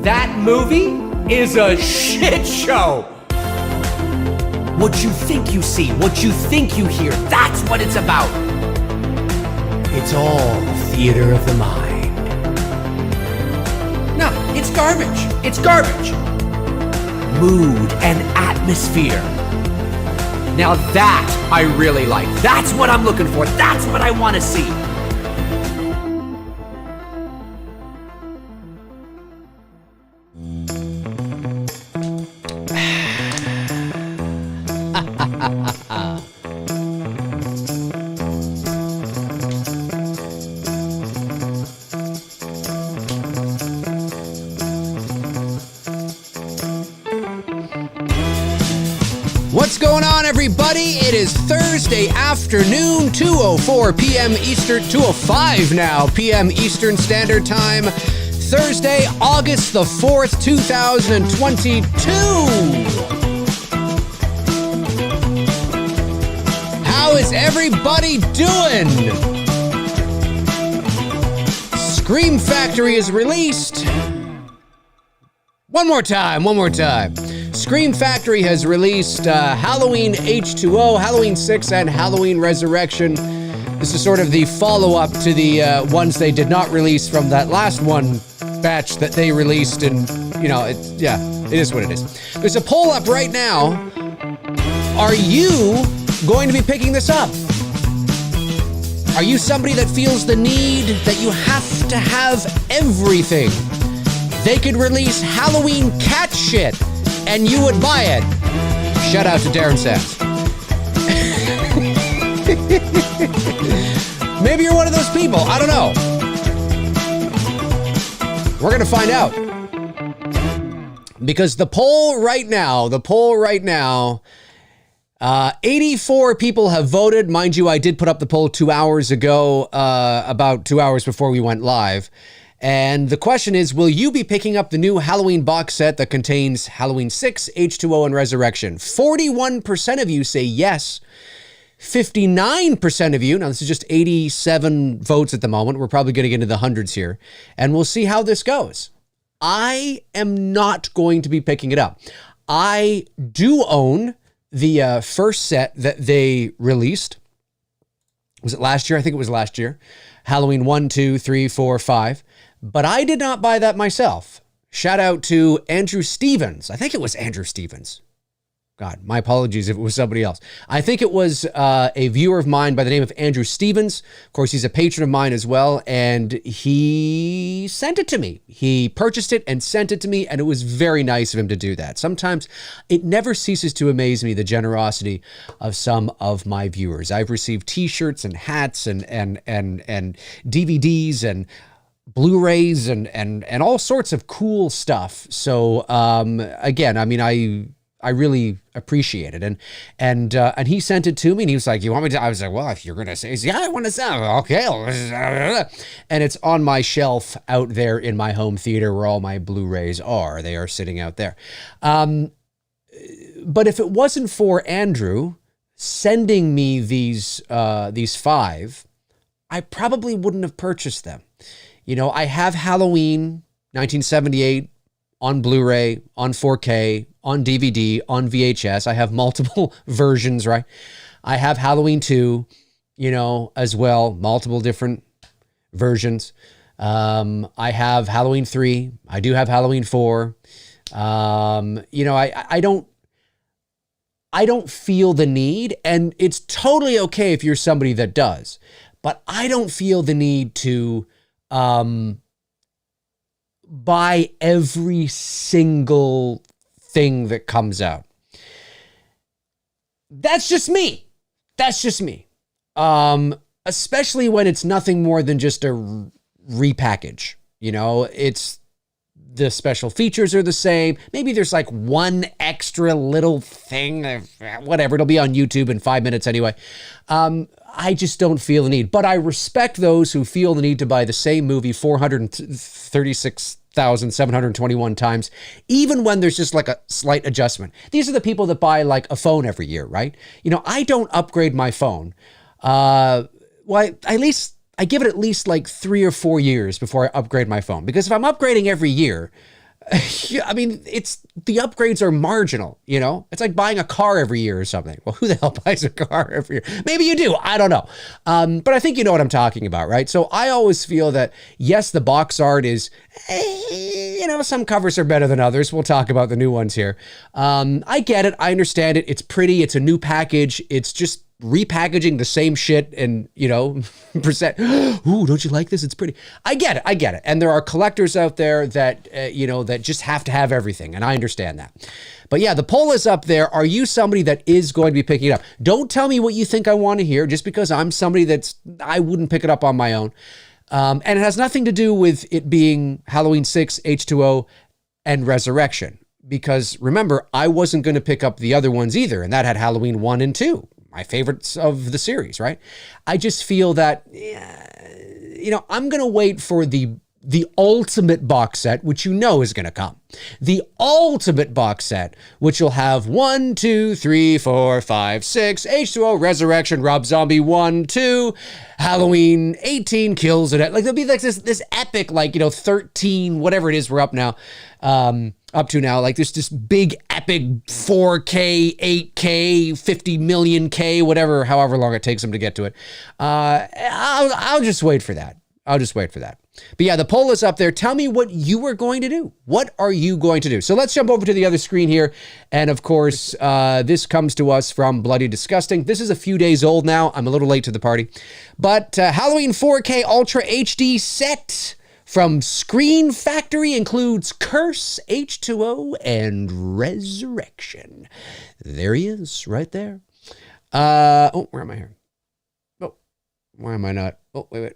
That movie is a shit show. What you think you see, what you think you hear, that's what it's about. It's all a theater of the mind. No, it's garbage. It's garbage. Mood and atmosphere. Now that I really like. That's what I'm looking for. That's what I want to see. What's going on, everybody? It is Thursday afternoon, 2:04 p.m. Eastern, 2:05 now p.m. Eastern Standard Time. Thursday, August the 4th, 2022. How is everybody doing? Scream Factory is released. One more time. Scream Factory has released Halloween H20, Halloween 6, and Halloween Resurrection. This is sort of the follow-up to the ones they did not release from that last one batch that they released, and, you know, it is what it is. There's a poll up right now. Are you going to be picking this up? Are you somebody that feels the need that you have to have everything? They could release Halloween cat shit, and you would buy it. Shout out to Darren Sands. Maybe you're one of those people. I don't know. We're going to find out. Because the poll right now, 84 people have voted. Mind you, I did put up the poll 2 hours ago, about 2 hours before we went live. And the question is, will you be picking up the new Halloween box set that contains Halloween 6, H20, and Resurrection? 41% of you say yes. 59% of you, now this is just 87 votes at the moment. We're probably going to get into the hundreds here. And we'll see how this goes. I am not going to be picking it up. I do own the first set that they released. Was it last year? I think it was last year. Halloween 1, 2, 3, 4, 5. But I did not buy that myself. Shout out to Andrew Stevens. I think it was Andrew Stevens. God, my apologies if it was somebody else. I think it was a viewer of mine by the name of Andrew Stevens. Of course, he's a patron of mine as well, and he sent it to me. He purchased it and sent it to me, and it was very nice of him to do that. Sometimes it never ceases to amaze me, the generosity of some of my viewers. I've received t-shirts and hats and DVDs and Blu-rays and all sorts of cool stuff. So again, I mean, I really appreciate it. And he sent it to me, and he was like, "You want me to?" I was like, "Well, if you're gonna say, yeah, I want to say, okay." And it's on my shelf out there in my home theater where all my Blu-rays are. They are sitting out there. But if it wasn't for Andrew sending me these 5, I probably wouldn't have purchased them. You know, I have Halloween 1978 on Blu-ray, on 4K, on DVD, on VHS. I have multiple versions, right? I have Halloween 2, you know, as well, multiple different versions. I have Halloween 3. I do have Halloween 4. You know, I don't feel the need, and it's totally okay if you're somebody that does, but I don't feel the need to buy every single thing that comes out. That's just me. Especially when it's nothing more than just a repackage. You know, it's the special features are the same. Maybe there's like one extra little thing, whatever. It'll be on YouTube in 5 minutes anyway. I just don't feel the need, but I respect those who feel the need to buy the same movie 436,721 times, even when there's just like a slight adjustment. These are the people that buy like a phone every year, right? You know, I don't upgrade my phone. At least I give it at least like 3 or 4 years before I upgrade my phone, because if I'm upgrading every year, Yeah, I mean, the upgrades are marginal, you know? It's like buying a car every year or something. Well, who the hell buys a car every year? Maybe you do. I don't know. But I think you know what I'm talking about, right? So I always feel that, yes, the box art is, you know, some covers are better than others. We'll talk about the new ones here. I get it. I understand it. It's pretty. It's a new package. It's just repackaging the same shit and, you know, percent. Ooh, don't you like this? It's pretty. I get it. I get it. And there are collectors out there that, you know, that just have to have everything. And I understand that. But yeah, the poll is up there. Are you somebody that is going to be picking it up? Don't tell me what you think I want to hear just because I'm somebody I wouldn't pick it up on my own. And it has nothing to do with it being Halloween 6, H20, and Resurrection. Because remember, I wasn't going to pick up the other ones either. And that had Halloween 1 and 2. My favorites of the series, right? I just feel that, you know, I'm going to wait for the ultimate box set, which you know is going to come. The ultimate box set, which will have 1, 2, 3, 4, 5, 6, H20, Resurrection, Rob Zombie 1, 2, Halloween 18, Kills It. Like there'll be like this epic, like, you know, 13, whatever it is we're up now. Up to now, like this big epic 4K, 8K, 50 million K, whatever, however long it takes them to get to it. I'll just wait for that. I'll just wait for that. But yeah, the poll is up there. Tell me what you are going to do. What are you going to do? So let's jump over to the other screen here. And of course, this comes to us from Bloody Disgusting. This is a few days old now. I'm a little late to the party. But Halloween 4K Ultra HD set from Screen Factory includes Curse, H20, and Resurrection. There he is, right there. Oh, where am I here? Oh, why am I not? Oh, wait.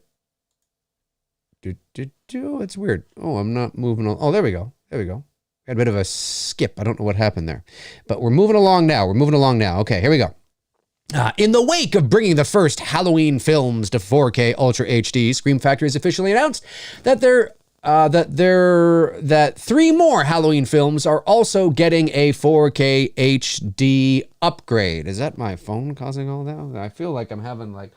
It's weird. Oh, I'm not moving on. Oh, there we go. There we go. Had a bit of a skip. I don't know what happened there. But we're moving along now. Okay, here we go. In the wake of bringing the first Halloween films to 4K Ultra HD, Scream Factory has officially announced that that 3 more Halloween films are also getting a 4K HD upgrade. Is that my phone causing all that? I feel like I'm having like...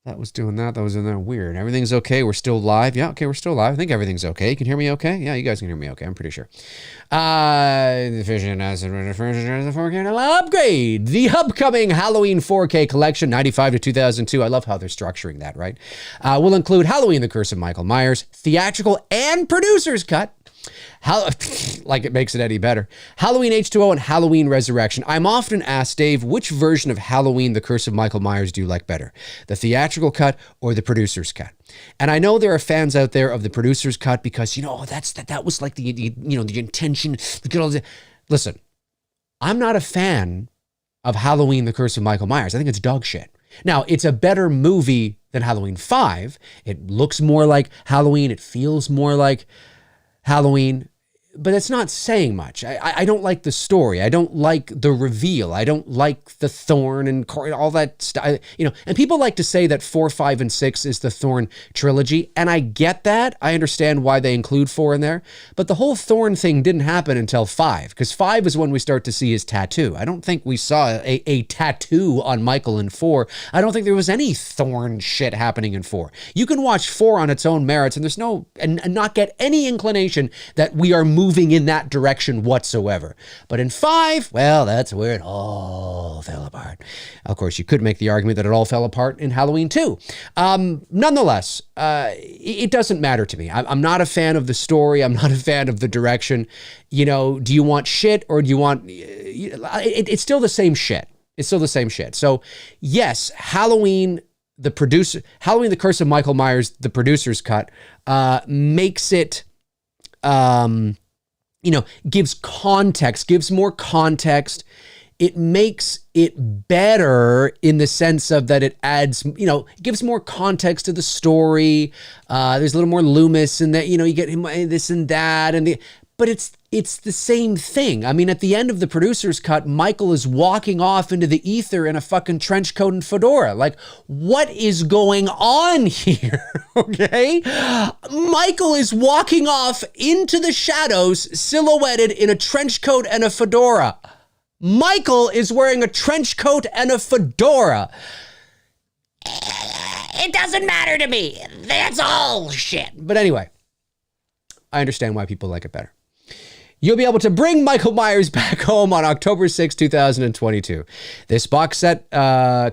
That was doing that. That was in there. Weird. Everything's okay. We're still live. Yeah, okay, we're still live. I think everything's okay. You can hear me okay? Yeah, you guys can hear me okay. I'm pretty sure. The Vision has a 4K upgrade. The upcoming Halloween 4K collection, 95 to 2002. I love how they're structuring that, right? Will include Halloween, The Curse of Michael Myers, theatrical and producer's cut. Like it makes it any better. Halloween H20 and Halloween Resurrection. I'm often asked, Dave, which version of Halloween, The Curse of Michael Myers do you like better? The theatrical cut or the producer's cut? And I know there are fans out there of the producer's cut because, you know, that was like the intention. Listen, I'm not a fan of Halloween, The Curse of Michael Myers. I think it's dog shit. Now, it's a better movie than Halloween 5. It looks more like Halloween. It feels more like Halloween, but it's not saying much. I don't like the story. I don't like the reveal. I don't like the Thorn and all that stuff. You know, and people like to say that 4, 5, and 6 is the Thorn trilogy, and I get that. I understand why they include 4 in there, but the whole Thorn thing didn't happen until 5, because 5 is when we start to see his tattoo. I don't think we saw a tattoo on Michael in 4. I don't think there was any Thorn shit happening in 4. You can watch 4 on its own merits, and there's no, and not get any inclination that we are moving in that direction whatsoever. But in 5, well, that's where it all fell apart. Of course, you could make the argument that it all fell apart in Halloween 2. Nonetheless, it doesn't matter to me. I'm not a fan of the story. I'm not a fan of the direction. You know, do you want shit or do you want... It's still the same shit. It's still the same shit. So, yes, Halloween, The Curse of Michael Myers, the producer's cut, makes it... gives context, gives more context. It makes it better in the sense of that it adds, gives more context to the story. There's a little more Loomis in that, you get him this and that, but it's the same thing. I mean, at the end of the producer's cut, Michael is walking off into the ether in a fucking trench coat and fedora. Like, what is going on here? Okay? Michael is walking off into the shadows, silhouetted in a trench coat and a fedora. Michael is wearing a trench coat and a fedora. It doesn't matter to me. That's all shit. But anyway, I understand why people like it better. you'll be able to bring Michael Myers back home on October 6, 2022. This box set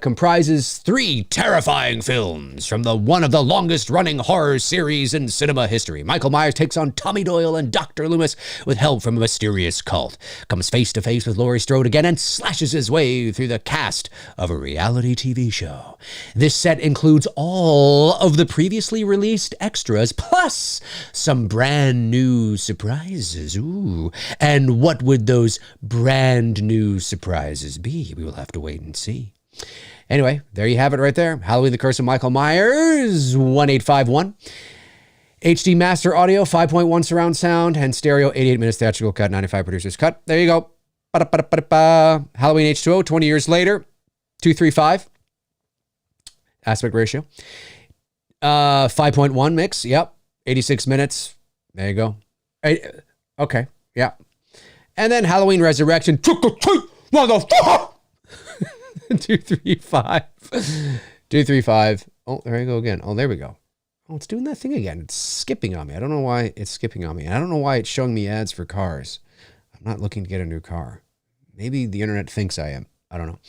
comprises 3 terrifying films from one of the longest-running horror series in cinema history. Michael Myers takes on Tommy Doyle and Dr. Loomis with help from a mysterious cult, comes face-to-face with Laurie Strode again, and slashes his way through the cast of a reality TV show. This set includes all of the previously released extras, plus some brand new surprises. Ooh. And what would those brand new surprises be? We will have to wait and see. Anyway, there you have it right there. Halloween, The Curse of Michael Myers, 1851. HD Master Audio, 5.1 surround sound, and stereo, 88 minutes theatrical cut, 95 producer's cut. There you go. Halloween H20, 20 years later, 235 aspect ratio. 5.1 mix, yep, 86 minutes. There you go. Okay. Yeah. And then Halloween Resurrection. 235. 235. Oh, there you go again. Oh, there we go. Oh, it's doing that thing again. It's skipping on me. I don't know why it's skipping on me. And I don't know why it's showing me ads for cars. I'm not looking to get a new car. Maybe the internet thinks I am. I don't know.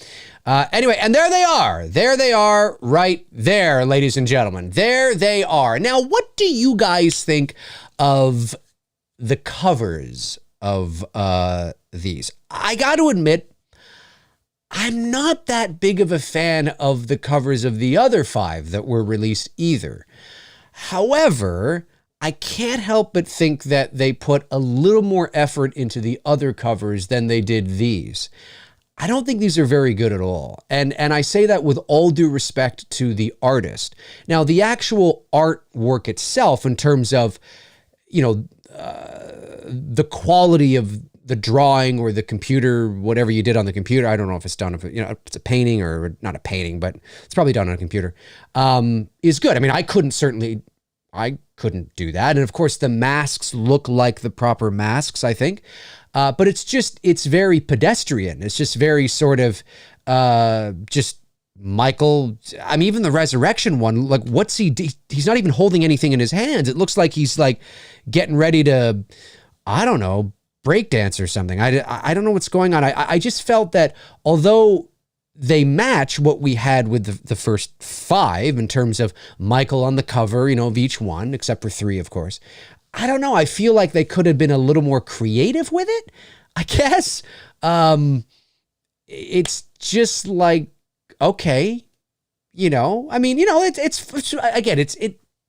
Anyway, and there they are. There they are right there, ladies and gentlemen. There they are. Now, what do you guys think of the covers of these? I got to admit, I'm not that big of a fan of the covers of the other 5 that were released either. However, I can't help but think that they put a little more effort into the other covers than they did these. I don't think these are very good at all. And I say that with all due respect to the artist. Now, the actual artwork itself, in terms of, the quality of the drawing or the computer, whatever you did on the computer, I don't know if it's done, if it's a painting or not a painting, but it's probably done on a computer, is good. I mean, I couldn't do that. And of course, the masks look like the proper masks, I think. But it's very pedestrian. It's just very sort of just Michael. I mean, even the Resurrection one, like, what's he's not even holding anything in his hands. It looks like he's like getting ready to, I don't know, breakdance or something. I don't know what's going on. I just felt that although they match what we had with the first 5 in terms of Michael on the cover, of each one, except for 3, of course. I don't know. I feel like they could have been a little more creative with it, I guess. It's just like, okay, I mean, it's again, it's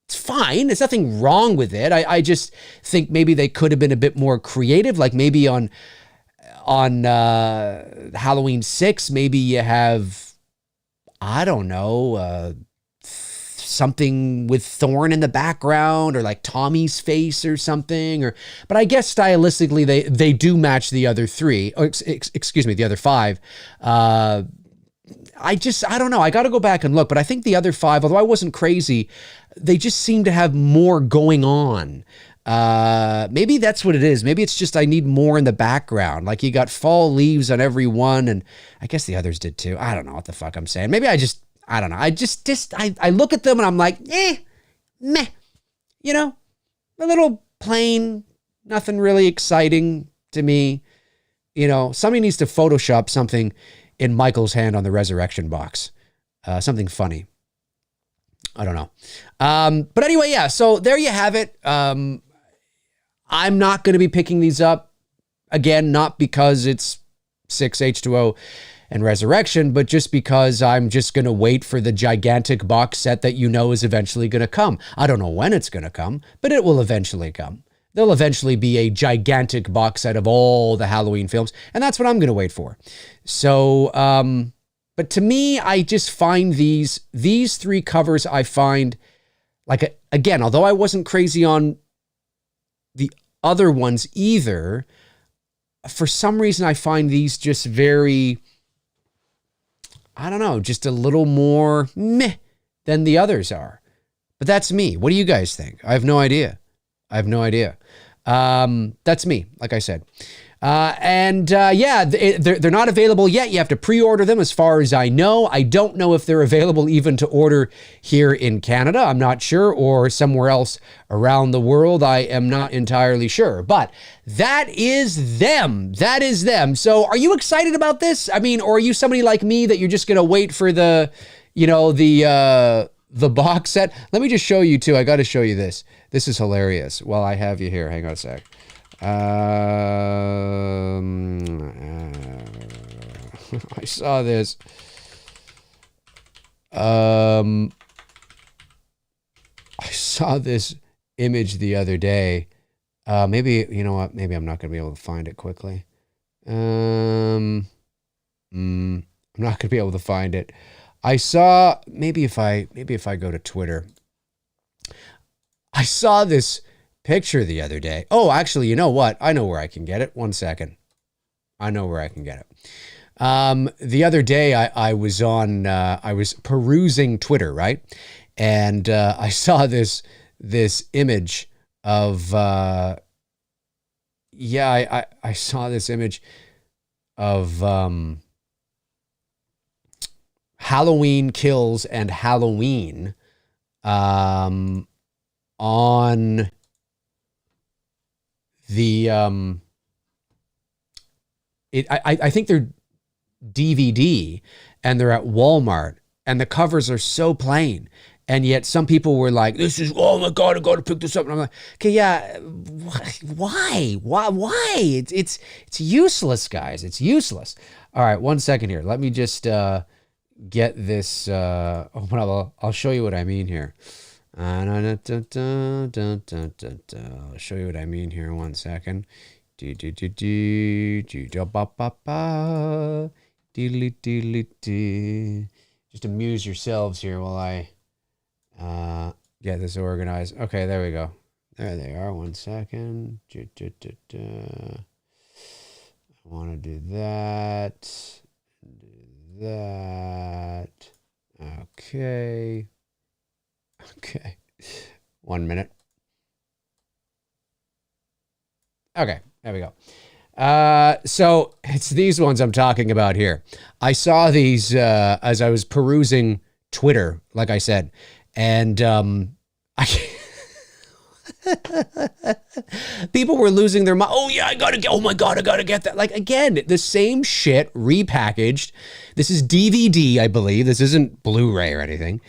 fine. There's nothing wrong with it. I just think maybe they could have been a bit more creative. Like maybe on Halloween 6, maybe you have, I don't know, something with Thorn in the background, or like Tommy's face or something, but I guess stylistically they do match the other 3, or excuse me, the other 5. I don't know. I got to go back and look, but I think the other 5, although I wasn't crazy, they just seem to have more going on. Maybe that's what it is. Maybe it's just I need more in the background. Like you got fall leaves on every one, and I guess the others did too. I don't know what the fuck I'm saying. Maybe I don't know. I look at them and I'm like, meh. A little plain, nothing really exciting to me. Somebody needs to Photoshop something in Michael's hand on the Resurrection box. Something funny. I don't know. But anyway, yeah, so there you have it. I'm not going to be picking these up. Again, not because it's 6 H20 and Resurrection, but just because I'm just going to wait for the gigantic box set that is eventually going to come. I don't know when it's going to come, but it will eventually come. There'll eventually be a gigantic box set of all the Halloween films, and that's what I'm going to wait for. So, but to me, I just find these 3 covers, I find, like, again, although I wasn't crazy on the other ones either, for some reason I find these just very, I don't know, just a little more meh than the others are. But that's me. What do you guys think? I have no idea. That's me, like I said. They're not available yet. You have to pre-order them as far as I know. I don't know if they're available even to order here in Canada. I'm not sure, or somewhere else around the world. I am not entirely sure, but that is them. That is them. So are you excited about this? I mean, or are you somebody like me that you're just going to wait for the box set? Let me just show you too. I got to show you this. This is hilarious. While I have you here, hang on a sec. I saw this. I saw this image the other day. Maybe, you know what? Maybe I'm not going to be able to find it quickly. I'm not going to be able to find it. I saw, maybe if I go to Twitter, I saw this picture the other day. Oh, actually, you know what? I know where I can get it. One second. I know where I can get it. The other day I was perusing Twitter, right? And I saw this image of, I saw this image of Halloween Kills and Halloween on the I think they're DVD and they're at Walmart and the covers are so plain, and yet some people were like, this is, oh my God, I got to pick this up. And I'm like, okay, yeah, why? It's useless, guys. It's useless. All right, 1 second here. Let me just get this. I'll show you what I mean here. I'll show you what I mean here. 1 second. Just amuse yourselves here while I get this organized. Okay, there we go. There they are. 1 second. I want to do that. Do that. Okay. 1 minute. Okay, there we go. So it's these ones I'm talking about here. I saw these as I was perusing Twitter, like I said, and people were losing their mind. Oh yeah, I gotta get. Oh my God, I gotta get that. Like, again, the same shit repackaged. This is DVD, I believe. This isn't Blu-ray or anything.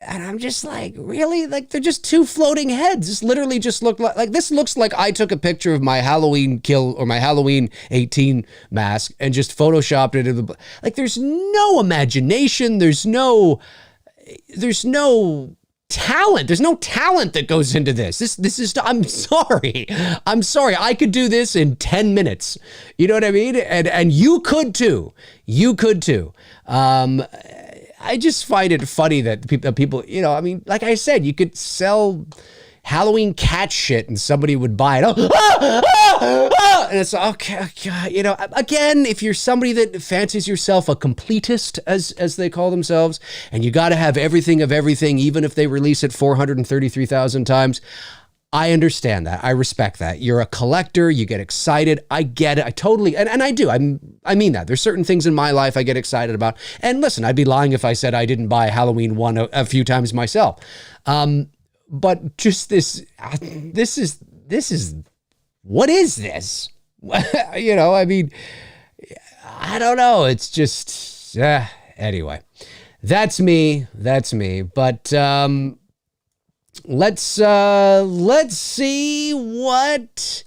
And I'm just like, really? Like, they're just two floating heads. This literally just looked like this looks like I took a picture of my Halloween kill or my Halloween 18 mask and just photoshopped it into the, like, there's no imagination. There's no talent. There's no talent that goes into this. This is, I'm sorry. I could do this in 10 minutes. You know what I mean? And you could too. I just find it funny that people, you know, I mean, like I said, you could sell Halloween cat shit and somebody would buy it. And it's okay, you know, again, if you're somebody that fancies yourself a completist, as they call themselves, and you got to have everything of everything, even if they release it 433,000 times, I understand that. I respect that. You're a collector. You get excited. I get it. I totally, and I do. I mean that. There's certain things in my life I get excited about. And listen, I'd be lying if I said I didn't buy Halloween 1 a few times myself. But just this is, what is this? You know, I mean, I don't know. It's just, anyway, that's me. But, let's see what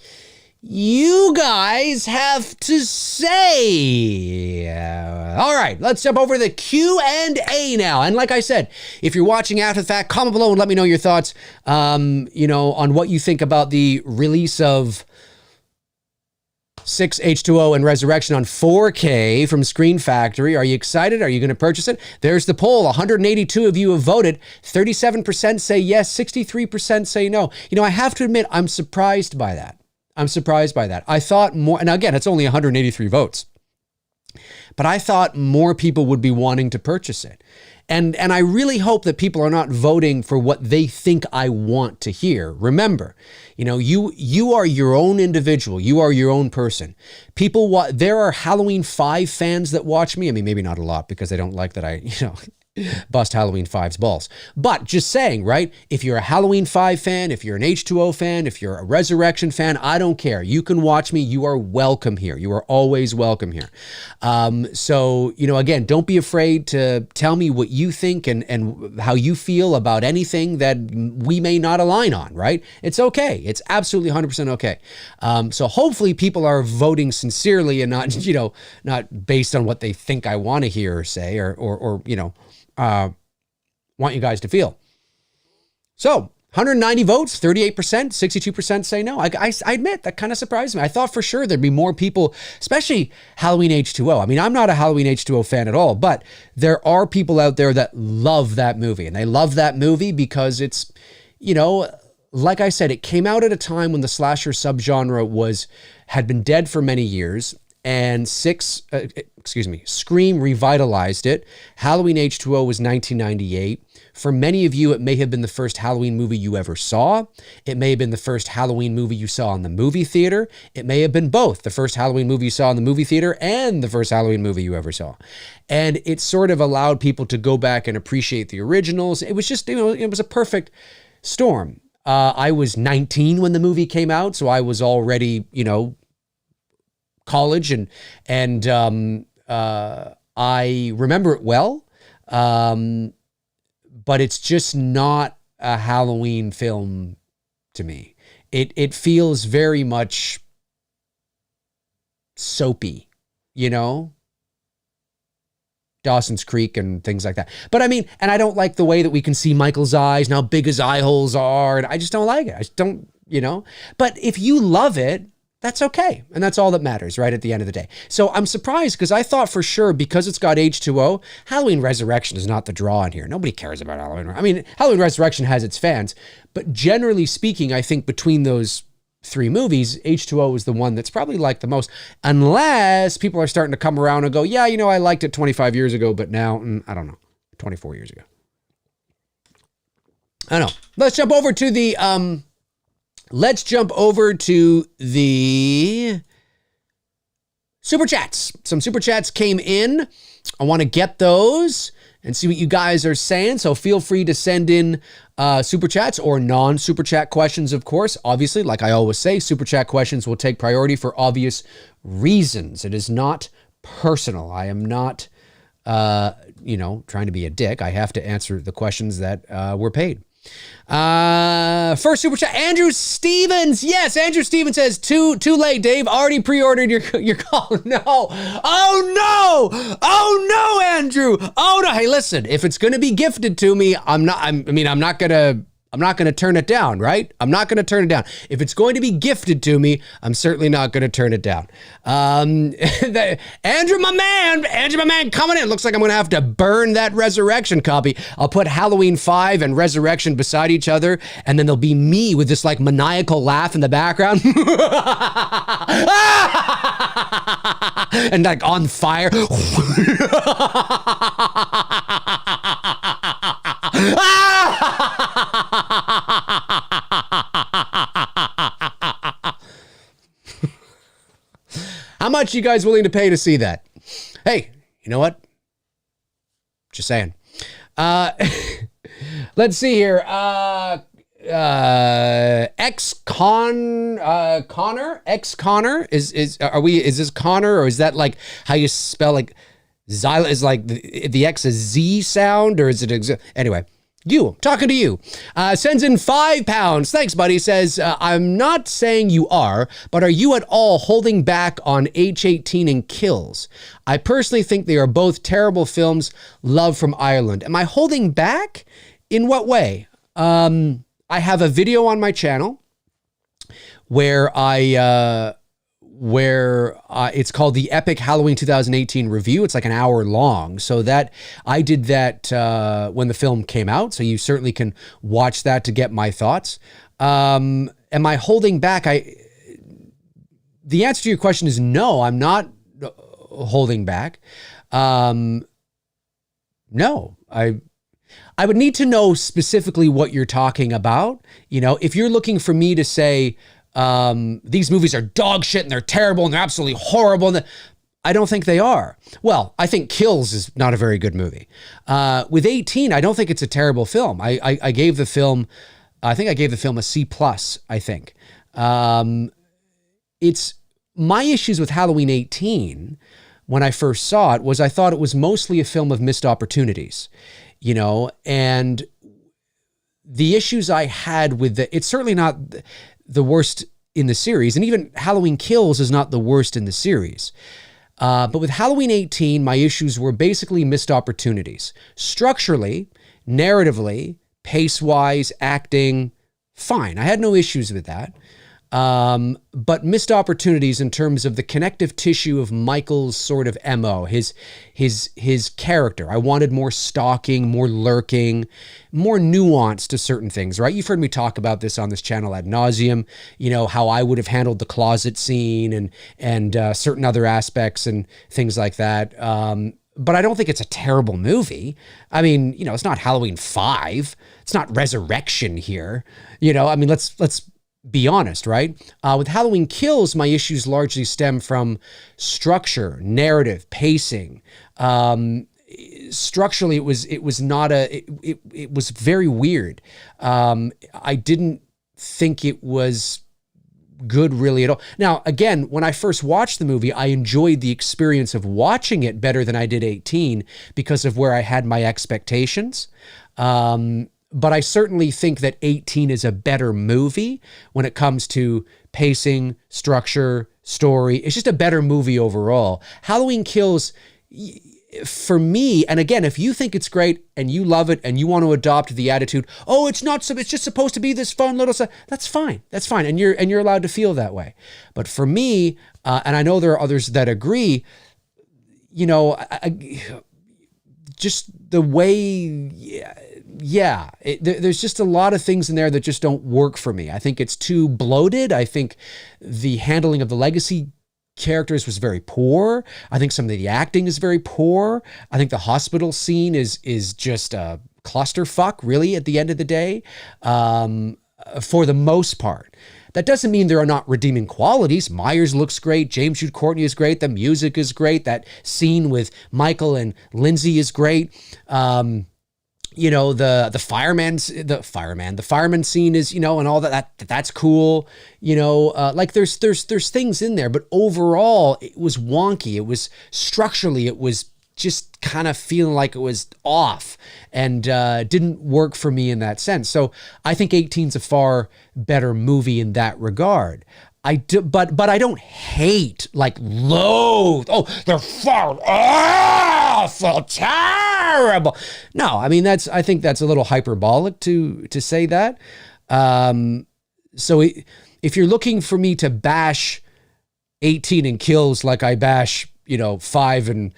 you guys have to say. All right, let's jump over to the Q&A now. And like I said, if you're watching after the fact, comment below and let me know your thoughts, you know, on what you think about the release of 6 H20 and Resurrection on 4K from Screen Factory. Are you excited? Are you going to purchase it? There's the poll. 182 of you have voted. 37% say yes. 63% say no. You know, I have to admit, I'm surprised by that. I thought more, and again, it's only 183 votes, but I thought more people would be wanting to purchase it. And I really hope that people are not voting for what they think I want to hear. Remember, you are your own individual. You are your own person. There are Halloween 5 fans that watch me. I mean, maybe not a lot because they don't like that I, bust Halloween 5's balls. But just saying, right? If you're a Halloween 5 fan, if you're an H2O fan, if you're a Resurrection fan, I don't care. You can watch me. You are welcome here. You are always welcome here. So, again, don't be afraid to tell me what you think and how you feel about anything that we may not align on, right? It's okay. It's absolutely 100% okay. So hopefully people are voting sincerely and not, not based on what they think I want to hear or say or want you guys to feel. So 190 votes, 38%, 62% say no. I admit that kind of surprised me. I thought for sure there'd be more people, especially Halloween H2O. I mean, I'm not a Halloween H2O fan at all, but there are people out there that love that movie, and they love that movie because it's, like I said, it came out at a time when the slasher subgenre had been dead for many years. And Scream revitalized it. Halloween H2O was 1998. For many of you, it may have been the first Halloween movie you ever saw. It may have been the first Halloween movie you saw in the movie theater. It may have been both, the first Halloween movie you saw in the movie theater and the first Halloween movie you ever saw. And it sort of allowed people to go back and appreciate the originals. It was just, it was a perfect storm. I was 19 when the movie came out, so I was already, college and I remember it well, but it's just not a Halloween film to me. It feels very much soapy, Dawson's Creek and things like that. But I mean, and I don't like the way that we can see Michael's eyes and how big his eye holes are, and I just don't like it. I just don't, But if you love it, that's okay. And that's all that matters, right, at the end of the day. So I'm surprised because I thought for sure because it's got H2O, Halloween Resurrection is not the draw in here. Nobody cares about Halloween. I mean, Halloween Resurrection has its fans, but generally speaking, I think between those 3 movies, H2O is the one that's probably liked the most, unless people are starting to come around and go, yeah, I liked it 25 years ago, but now, I don't know, 24 years ago. I don't know. Let's jump over to the Super Chats. Some Super Chats came in. I want to get those and see what you guys are saying. So feel free to send in Super Chats or non-Super Chat questions, of course. Obviously, like I always say, Super Chat questions will take priority for obvious reasons. It is not personal. I am not, trying to be a dick. I have to answer the questions that were paid. First Super Chat, Andrew Stevens. Yes, Andrew Stevens says, too late, Dave. Already pre-ordered your call. No. Oh no, Andrew. Oh no. Hey, listen, if it's gonna be gifted to me, I'm not gonna turn it down, right? I'm not gonna turn it down. If it's going to be gifted to me, I'm certainly not gonna turn it down. Andrew, my man, coming in. Looks like I'm gonna have to burn that Resurrection copy. I'll put Halloween 5 and Resurrection beside each other, and then there'll be me with this like maniacal laugh in the background. And like on fire. How much you guys willing to pay to see that? Hey, you know what? Just saying. Let's see here. Connor is this Connor, or is that like how you spell like Xyla? Is like the X a Z sound, or is it anyway? You, talking to you, sends in £5. Thanks, buddy. Says, I'm not saying you are, but are you at all holding back on H20 and Kills? I personally think they are both terrible films. Love from Ireland. Am I holding back? In what way? I have a video on my channel where it's called the Epic Halloween 2018 Review. It's like an hour long. So that I did that when the film came out. So you certainly can watch that to get my thoughts. Am I holding back? The answer to your question is no, I'm not holding back. No. I would need to know specifically what you're talking about. You know, if you're looking for me to say these movies are dog shit and they're terrible and they're absolutely horrible, I don't think they are. Well, I think Kills is not a very good movie. With 18, I don't think it's a terrible film. I gave the film, I think I gave the film a C+, I think. It's my issues with Halloween 18 when I first saw it was I thought it was mostly a film of missed opportunities, you know, and the issues I had with it's certainly not the worst in the series, and even Halloween Kills is not the worst in the series. But with Halloween 18, my issues were basically missed opportunities. Structurally, narratively, pace-wise, acting, fine. I had no issues with that. But missed opportunities in terms of the connective tissue of Michael's sort of MO, his character. I wanted more stalking, more lurking, more nuance to certain things, right? You've heard me talk about this on this channel ad nauseum, you know, how I would have handled the closet scene and certain other aspects and things like that. But I don't think it's a terrible movie. I mean, you know, it's not Halloween 5. It's not Resurrection here. You know, I mean, let's be honest, right? With Halloween Kills, my issues largely stem from structure, narrative, pacing. Structurally, it was not it was very weird. I didn't think it was good really at all. Now, again, when I first watched the movie, I enjoyed the experience of watching it better than I did 18 because of where I had my expectations. But I certainly think that 18 is a better movie when it comes to pacing, structure, story. It's just a better movie overall. Halloween Kills, for me, and again, if you think it's great and you love it and you want to adopt the attitude, oh, it's just supposed to be this fun little stuff, that's fine. That's fine. And you're allowed to feel that way. But for me, and I know there are others that agree, you know, just the way, there's just a lot of things in there that just don't work for me. I think it's too bloated. I think the handling of the legacy characters was very poor. I think some of the acting is very poor. I think the hospital scene is just a clusterfuck, really, at the end of the day, for the most part. That doesn't mean there are not redeeming qualities. Myers looks great. James Jude Courtney is great. The music is great. That scene with Michael and Lindsay is great. You know, the fireman scene is, you know, and all that's cool. You know, like there's things in there, but overall it was wonky. It was structurally, it was just kind of feeling like it was off and didn't work for me in that sense. So I think 18's a far better movie in that regard. But I don't hate, like loathe. Oh, they're far awful, terrible. No, I mean I think that's a little hyperbolic to say that. So if you're looking for me to bash 18 and Kills like I bash, you know, 5 and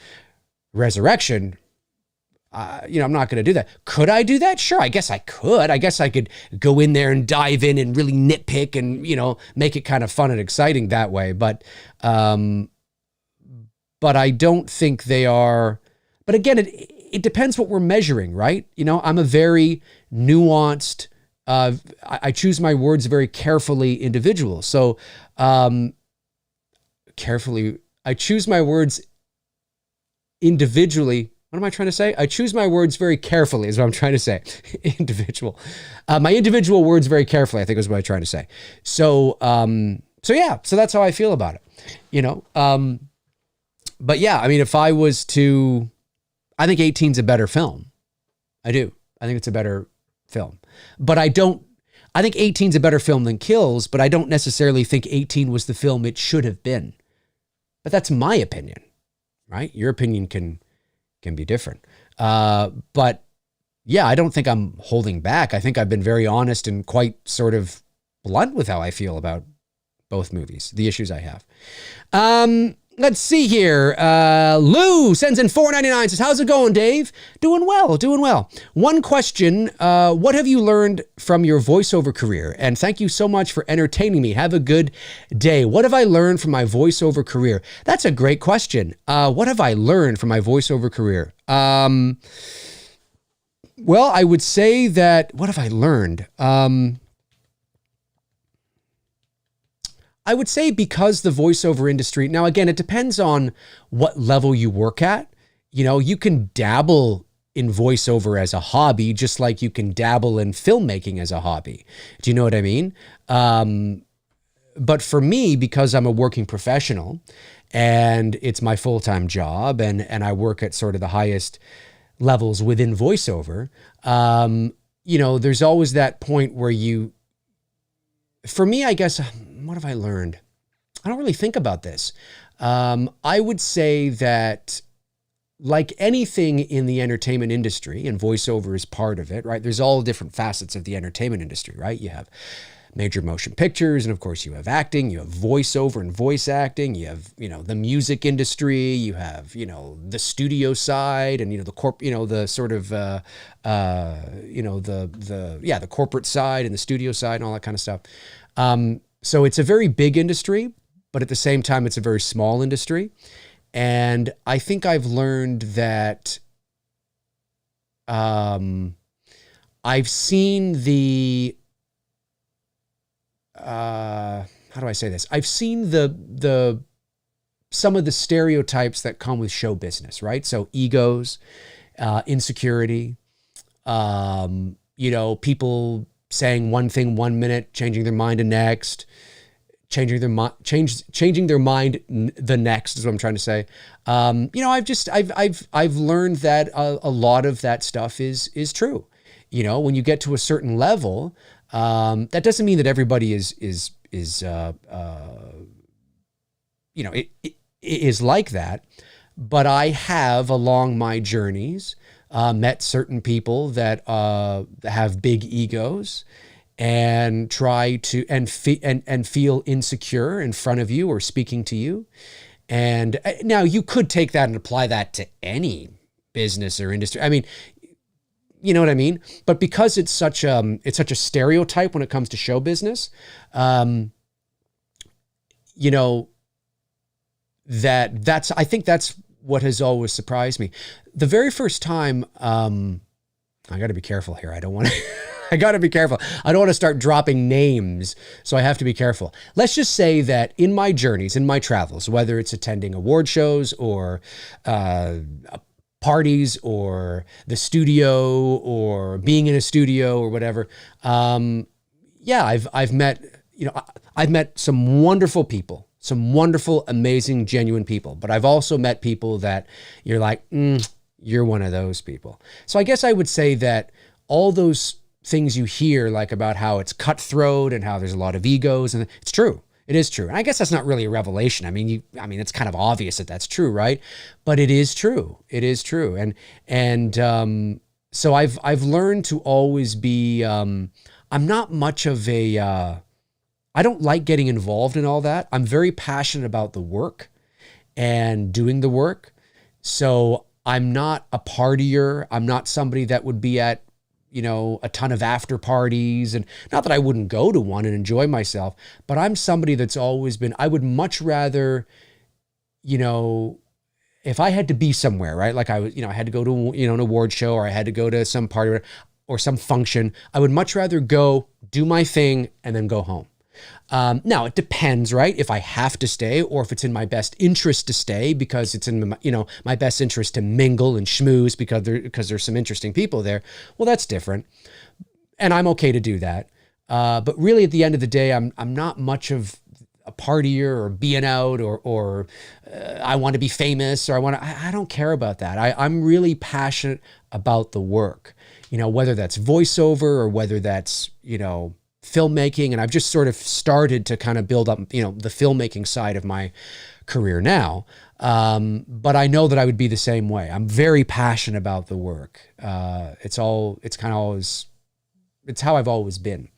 Resurrection, you know, I'm not going to do that. Could I do that? Sure, I guess I could. I guess I could go in there and dive in and really nitpick and, you know, make it kind of fun and exciting that way. But I don't think they are. But again, it depends what we're measuring, right? You know, I'm a very nuanced, I choose my words very carefully individual. So I choose my words individually. What am I trying to say? I choose my words very carefully is what I'm trying to say. Individual. My individual words very carefully, I think is what I'm trying to say. So yeah, so that's how I feel about it, you know? But yeah, I mean, if I was to, I think 18's a better film. I do. I think it's a better film, but I think 18's a better film than Kills, but I don't necessarily think 18 was the film it should have been. But that's my opinion, right? Your opinion can be different. But yeah, I don't think I'm holding back. I think I've been very honest and quite sort of blunt with how I feel about both movies, the issues I have. Let's see here. Lou sends in $4.99, says, how's it going, Dave? Doing well. One question, what have you learned from your voiceover career? And thank you so much for entertaining me. Have a good day. What have I learned from my voiceover career? That's a great question. What have I learned from my voiceover career? Well, I would say that, what have I learned? I would say because the voiceover industry, now again, it depends on what level you work at. You know, you can dabble in voiceover as a hobby, just like you can dabble in filmmaking as a hobby. Do you know what I mean? But for me, because I'm a working professional and it's my full-time job and I work at sort of the highest levels within voiceover, you know, there's always that point where for me, I guess, what have I learned? I don't really think about this. I would say that like anything in the entertainment industry, and voiceover is part of it, right? There's all different facets of the entertainment industry, right? You have major motion pictures, and of course you have acting, you have voiceover and voice acting, you have, you know, the music industry, you have, you know, the studio side, and, you know, the sort of, you know, the corporate side and the studio side and all that kind of stuff. So it's a very big industry, but at the same time, it's a very small industry. And I think I've learned that I've seen the, how do I say this? I've seen some of the stereotypes that come with show business, right? So egos, insecurity, you know, people saying one thing 1 minute, changing their mind the next, changing their mind the next is what I'm trying to say. You know, I've learned that a lot of that stuff is true. You know, when you get to a certain level, that doesn't mean that everybody is you know, it is like that. But I have, along my journeys, met certain people that have big egos and try to and feel insecure in front of you or speaking to you. And now you could take that and apply that to any business or industry. I mean, you know what I mean? But because it's such a stereotype when it comes to show business, you know, I think that's what has always surprised me. The very first time, I got to be careful here. I got to be careful. I don't want to start dropping names, so I have to be careful. Let's just say that in my journeys, in my travels, whether it's attending award shows or parties or the studio or being in a studio or whatever, yeah, I've met, you know, I've met some wonderful people, some wonderful, amazing, genuine people. But I've also met people that you're like, you're one of those people. So I guess I would say that all those things you hear, like about how it's cutthroat and how there's a lot of egos, and it's true. It is true. And I guess that's not really a revelation. I mean, it's kind of obvious that that's true, right? But it is true. It is true. And so I've learned to always be, I'm not much of a, I don't like getting involved in all that. I'm very passionate about the work and doing the work. So I'm not a partier. I'm not somebody that would be at, you know, a ton of after parties, and not that I wouldn't go to one and enjoy myself, but I'm somebody that's always been, I would much rather, you know, if I had to be somewhere, right? Like I was, you know, I had to go to, you know, an award show, or I had to go to some party or some function. I would much rather go do my thing and then go home. Now it depends, right? If I have to stay, or if it's in my best interest to stay because it's in, you know, my best interest to mingle and schmooze because there's some interesting people there. Well, that's different. And I'm okay to do that. But really at the end of the day, I'm not much of a partier or being out or I want to be famous, or I don't care about that. I'm really passionate about the work, you know, whether that's voiceover or whether that's, you know, filmmaking. And I've just sort of started to kind of build up, you know, the filmmaking side of my career now. But I know that I would be the same way. I'm very passionate about the work. It's how I've always been.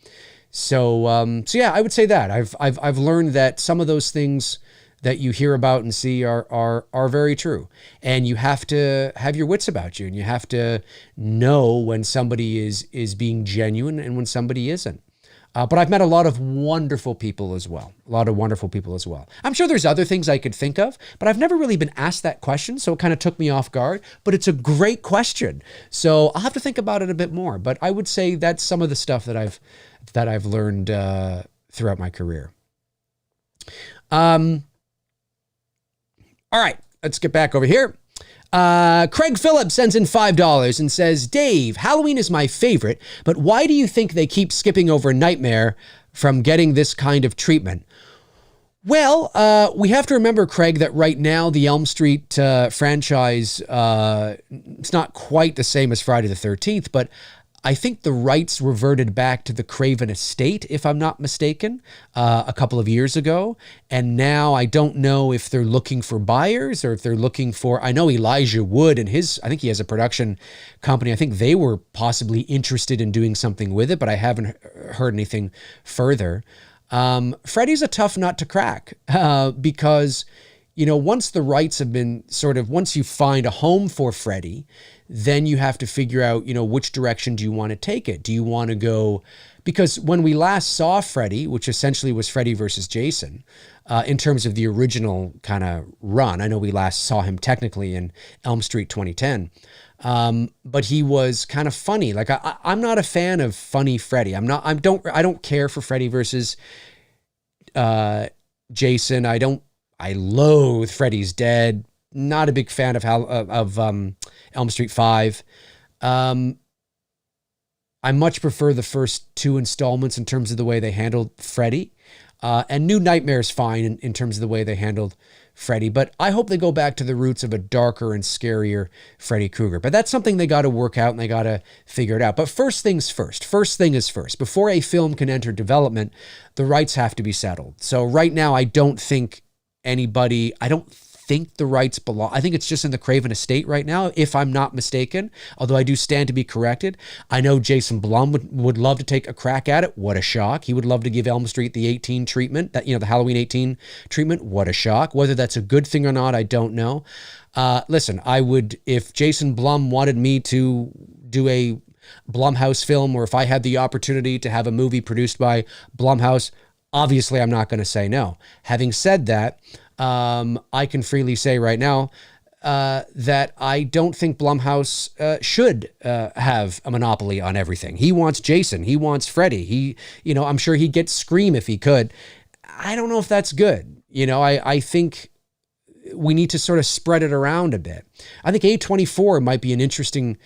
So yeah, I would say that I've learned that some of those things that you hear about and see are very true. And you have to have your wits about you, and you have to know when somebody is being genuine and when somebody isn't. But I've met a lot of wonderful people as well. I'm sure there's other things I could think of, but I've never really been asked that question, so it kind of took me off guard. But it's a great question, so I'll have to think about it a bit more. But I would say that's some of the stuff that I've learned throughout my career. All right, let's get back over here. Craig Phillips sends in $5 and says, Dave, Halloween is my favorite, but why do you think they keep skipping over Nightmare from getting this kind of treatment? Well, we have to remember, Craig, that right now the Elm Street franchise, it's not quite the same as Friday the 13th, but I think the rights reverted back to the Craven estate, if I'm not mistaken, a couple of years ago. And now I don't know if they're looking for buyers or if they're looking for, I know Elijah Wood and I think he has a production company. I think they were possibly interested in doing something with it, but I haven't heard anything further. Freddy's a tough nut to crack because, once the rights have been once you find a home for Freddy, then you have to figure out, which direction do you want to take it? Do you want to go, because when we last saw Freddy, which essentially was Freddy versus Jason, in terms of the original kind of run, I know we last saw him technically in Elm Street 2010, but he was kind of funny. Like I'm not a fan of funny Freddy. I don't care for Freddy versus Jason. I loathe Freddy's Dead. Not a big fan of Elm Street 5. I much prefer the first two installments in terms of the way they handled Freddy. And New Nightmare's fine in terms of the way they handled Freddy. But I hope they go back to the roots of a darker and scarier Freddy Krueger. But that's something they got to work out and they got to figure it out. But first things first. First thing is first. Before a film can enter development, the rights have to be settled. So right now, I don't think the rights belong. I think it's just in the Craven estate right now, if I'm not mistaken, although I do stand to be corrected. I know Jason Blum would love to take a crack at it. What a shock. He would love to give Elm Street the 18 treatment, the Halloween 18 treatment. What a shock. Whether that's a good thing or not, I don't know. Listen, if Jason Blum wanted me to do a Blumhouse film, or if I had the opportunity to have a movie produced by Blumhouse, obviously I'm not going to say no. Having said that, I can freely say right now that I don't think Blumhouse should have a monopoly on everything. He wants Jason. He wants Freddy. I'm sure he'd get Scream if he could. I don't know if that's good. I think we need to sort of spread it around a bit. I think A24 might be an interesting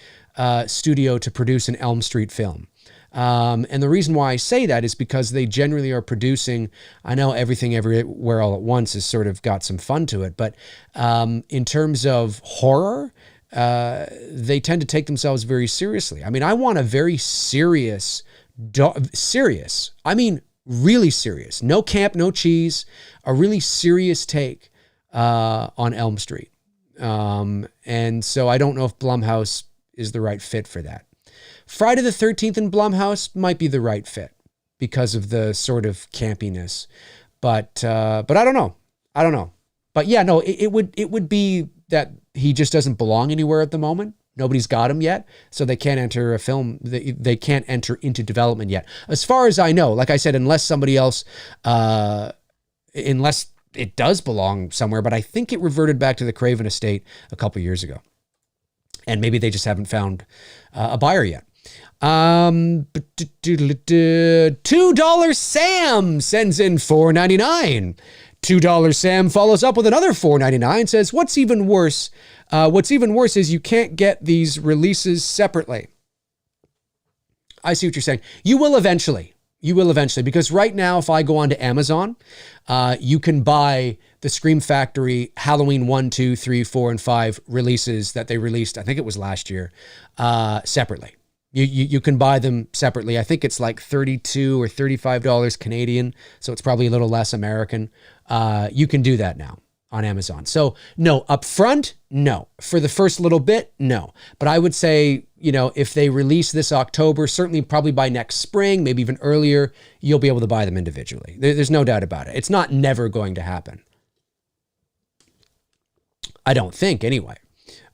studio to produce an Elm Street film. And the reason why I say that is because they generally are producing, I know Everything Everywhere All at Once has sort of got some fun to it, but in terms of horror, they tend to take themselves very seriously. I mean, I want a very serious, really serious, no camp, no cheese, a really serious take on Elm Street. And so I don't know if Blumhouse is the right fit for that. Friday the 13th in Blumhouse might be the right fit because of the sort of campiness, but I don't know. But yeah, no, it would be that he just doesn't belong anywhere at the moment. Nobody's got him yet, so they can't enter a film. They can't enter into development yet, as far as I know. Like I said, unless somebody else, unless it does belong somewhere. But I think it reverted back to the Craven estate a couple years ago, and maybe they just haven't found a buyer yet. $2 Sam sends in $4.99. $2 Sam follows up with another $4.99, says, what's even worse is you can't get these releases separately. I see what you're saying. You will eventually, because right now, if I go onto Amazon, you can buy the Scream Factory Halloween 1, 2, 3, 4, and 5 releases that they released, I think it was last year, separately. You can buy them separately. I think it's like $32 or $35 Canadian, so it's probably a little less American. You can do that now on Amazon. So no, up front, no. For the first little bit, no. But I would say, if they release this October, certainly probably by next spring, maybe even earlier, you'll be able to buy them individually. There's no doubt about it. It's not never going to happen. I don't think, anyway.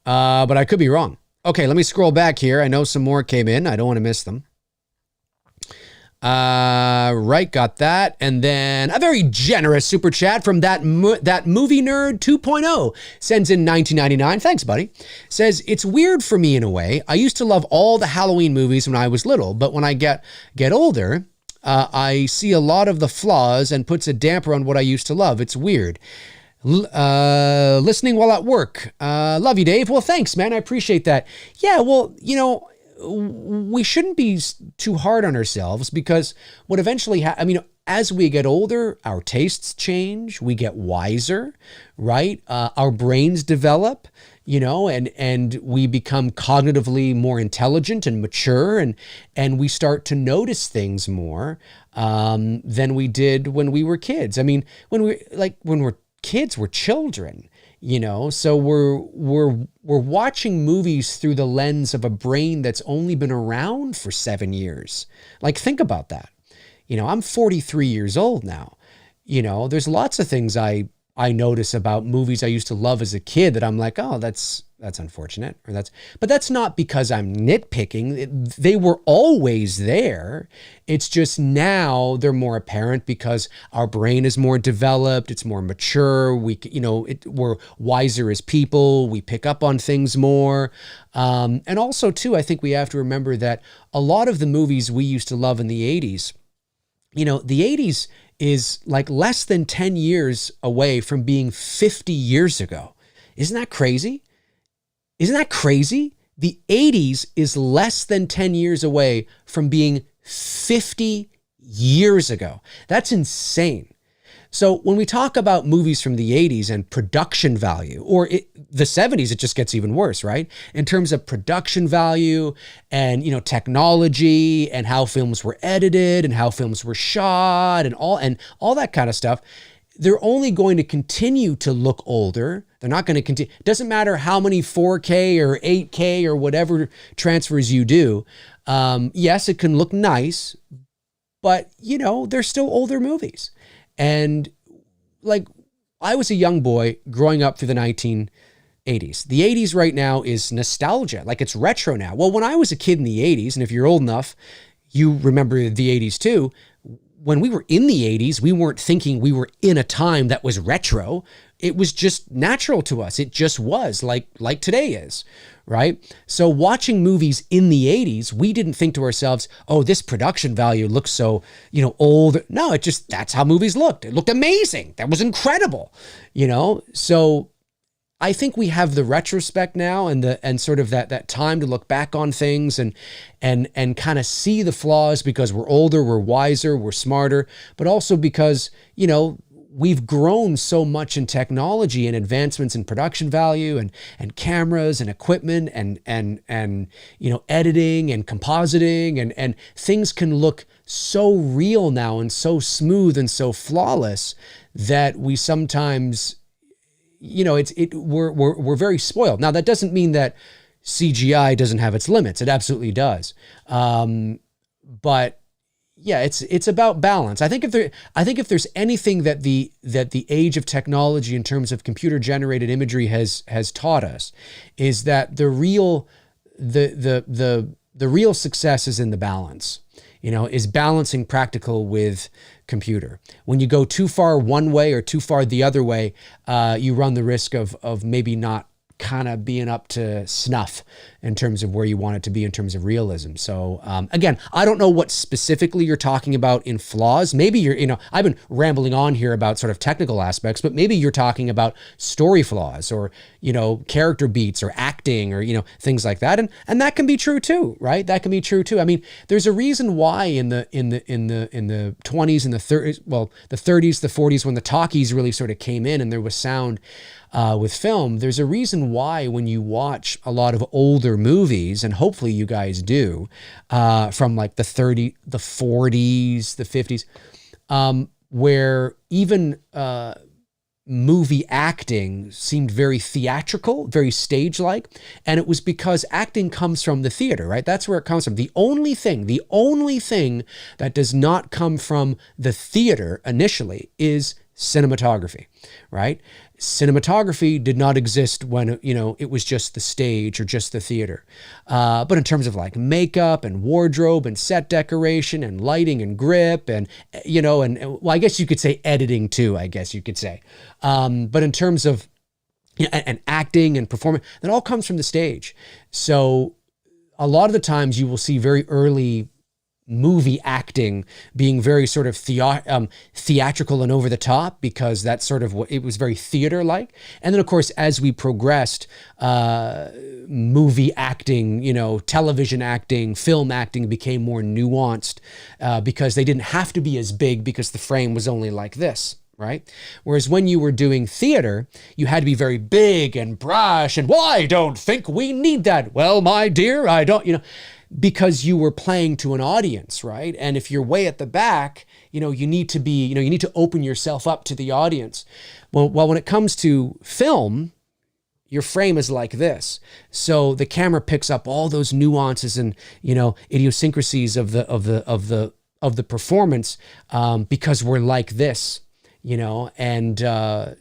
But I could be wrong. Okay, let me scroll back here. I know some more came in. I don't want to miss them. Right, got that. And then a very generous super chat from that movie nerd 2.0 sends in $19.99. Thanks, buddy. Says, it's weird for me in a way. I used to love all the Halloween movies when I was little, but when I get older, I see a lot of the flaws and puts a damper on what I used to love. It's weird. Listening while at work. Love you, Dave. Well, thanks, man. I appreciate that. Yeah, well, we shouldn't be too hard on ourselves, because what eventually as we get older, our tastes change, we get wiser, right? Our brains develop, and we become cognitively more intelligent and mature, and we start to notice things more than we did when we were kids. I mean, when we're kids, we're children. So we're watching movies through the lens of a brain that's only been around for 7 years. Like, think about that. I'm 43 years old now. There's lots of things I notice about movies I used to love as a kid that I'm like, oh, that's unfortunate, but that's not because I'm nitpicking. They were always there. It's just now they're more apparent because our brain is more developed. It's more mature. We're wiser as people. We pick up on things more. And also too, I think we have to remember that a lot of the movies we used to love in the 80s, the 80s is like less than 10 years away from being 50 years ago. Isn't that crazy? Isn't that crazy? The 80s is less than 10 years away from being 50 years ago. That's insane. So when we talk about movies from the 80s and production value, or the 70s, it just gets even worse, right? In terms of production value and, technology and how films were edited and how films were shot and all that kind of stuff, they're only going to continue to look older. They're not going to continue. It doesn't matter how many 4K or 8K or whatever transfers you do. Yes, it can look nice, but they're still older movies. And like, I was a young boy growing up through the 1980s. The 80s right now is nostalgia. Like, it's retro now. Well, when I was a kid in the 80s, and if you're old enough, you remember the 80s too. When we were in the 80s, we weren't thinking we were in a time that was retro. It was just natural to us. It just was like today is, right? So watching movies in the 80s, we didn't think to ourselves, oh, this production value looks so, old. No, that's how movies looked. It looked amazing. That was incredible, So I think we have the retrospect now and sort of that time to look back on things and kind of see the flaws, because we're older, we're wiser, we're smarter, but also because, we've grown so much in technology and advancements in production value and cameras and equipment and editing and compositing and things can look so real now and so smooth and so flawless that we sometimes, we're very spoiled. Now, that doesn't mean that CGI doesn't have its limits. It absolutely does. But yeah, it's about balance. I think if there's anything that the age of technology in terms of computer generated imagery has taught us, is that the real success is in the balance. Is balancing practical with computer. When you go too far one way or too far the other way, you run the risk of maybe not kind of being up to snuff in terms of where you want it to be in terms of realism. So again, I don't know what specifically you're talking about in flaws. Maybe I've been rambling on here about sort of technical aspects, but maybe you're talking about story flaws or, character beats or acting or, things like that. And that can be true too, right? That can be true too. I mean, there's a reason why in the 20s and the 30s, well, the 30s, the 40s, when the talkies really sort of came in and there was sound with film, there's a reason why when you watch a lot of older movies, and hopefully you guys do, from like the 40s, the 50s, where even movie acting seemed very theatrical, very stage-like, and it was because acting comes from the theater, right? That's where it comes from. The only thing that does not come from the theater initially is cinematography, right? Cinematography did not exist when, it was just the stage or just the theater. But in terms of like makeup and wardrobe and set decoration and lighting and grip and, well, I guess you could say editing too, I guess you could say. But in terms of, and acting and performance, that all comes from the stage. So a lot of the times you will see very early movie acting being very sort of theatrical and over the top, because that's sort of what it was, very theater-like. And then of course, as we progressed, movie acting, television acting, film acting became more nuanced, because they didn't have to be as big because the frame was only like this. Right? Whereas when you were doing theater, you had to be very big and brash and, well, I don't think we need that. Well, my dear, I don't, because you were playing to an audience, right? And if you're way at the back, you need to be, you need to open yourself up to the audience. Well, when it comes to film, your frame is like this. So the camera picks up all those nuances and, idiosyncrasies of the performance, because we're like this.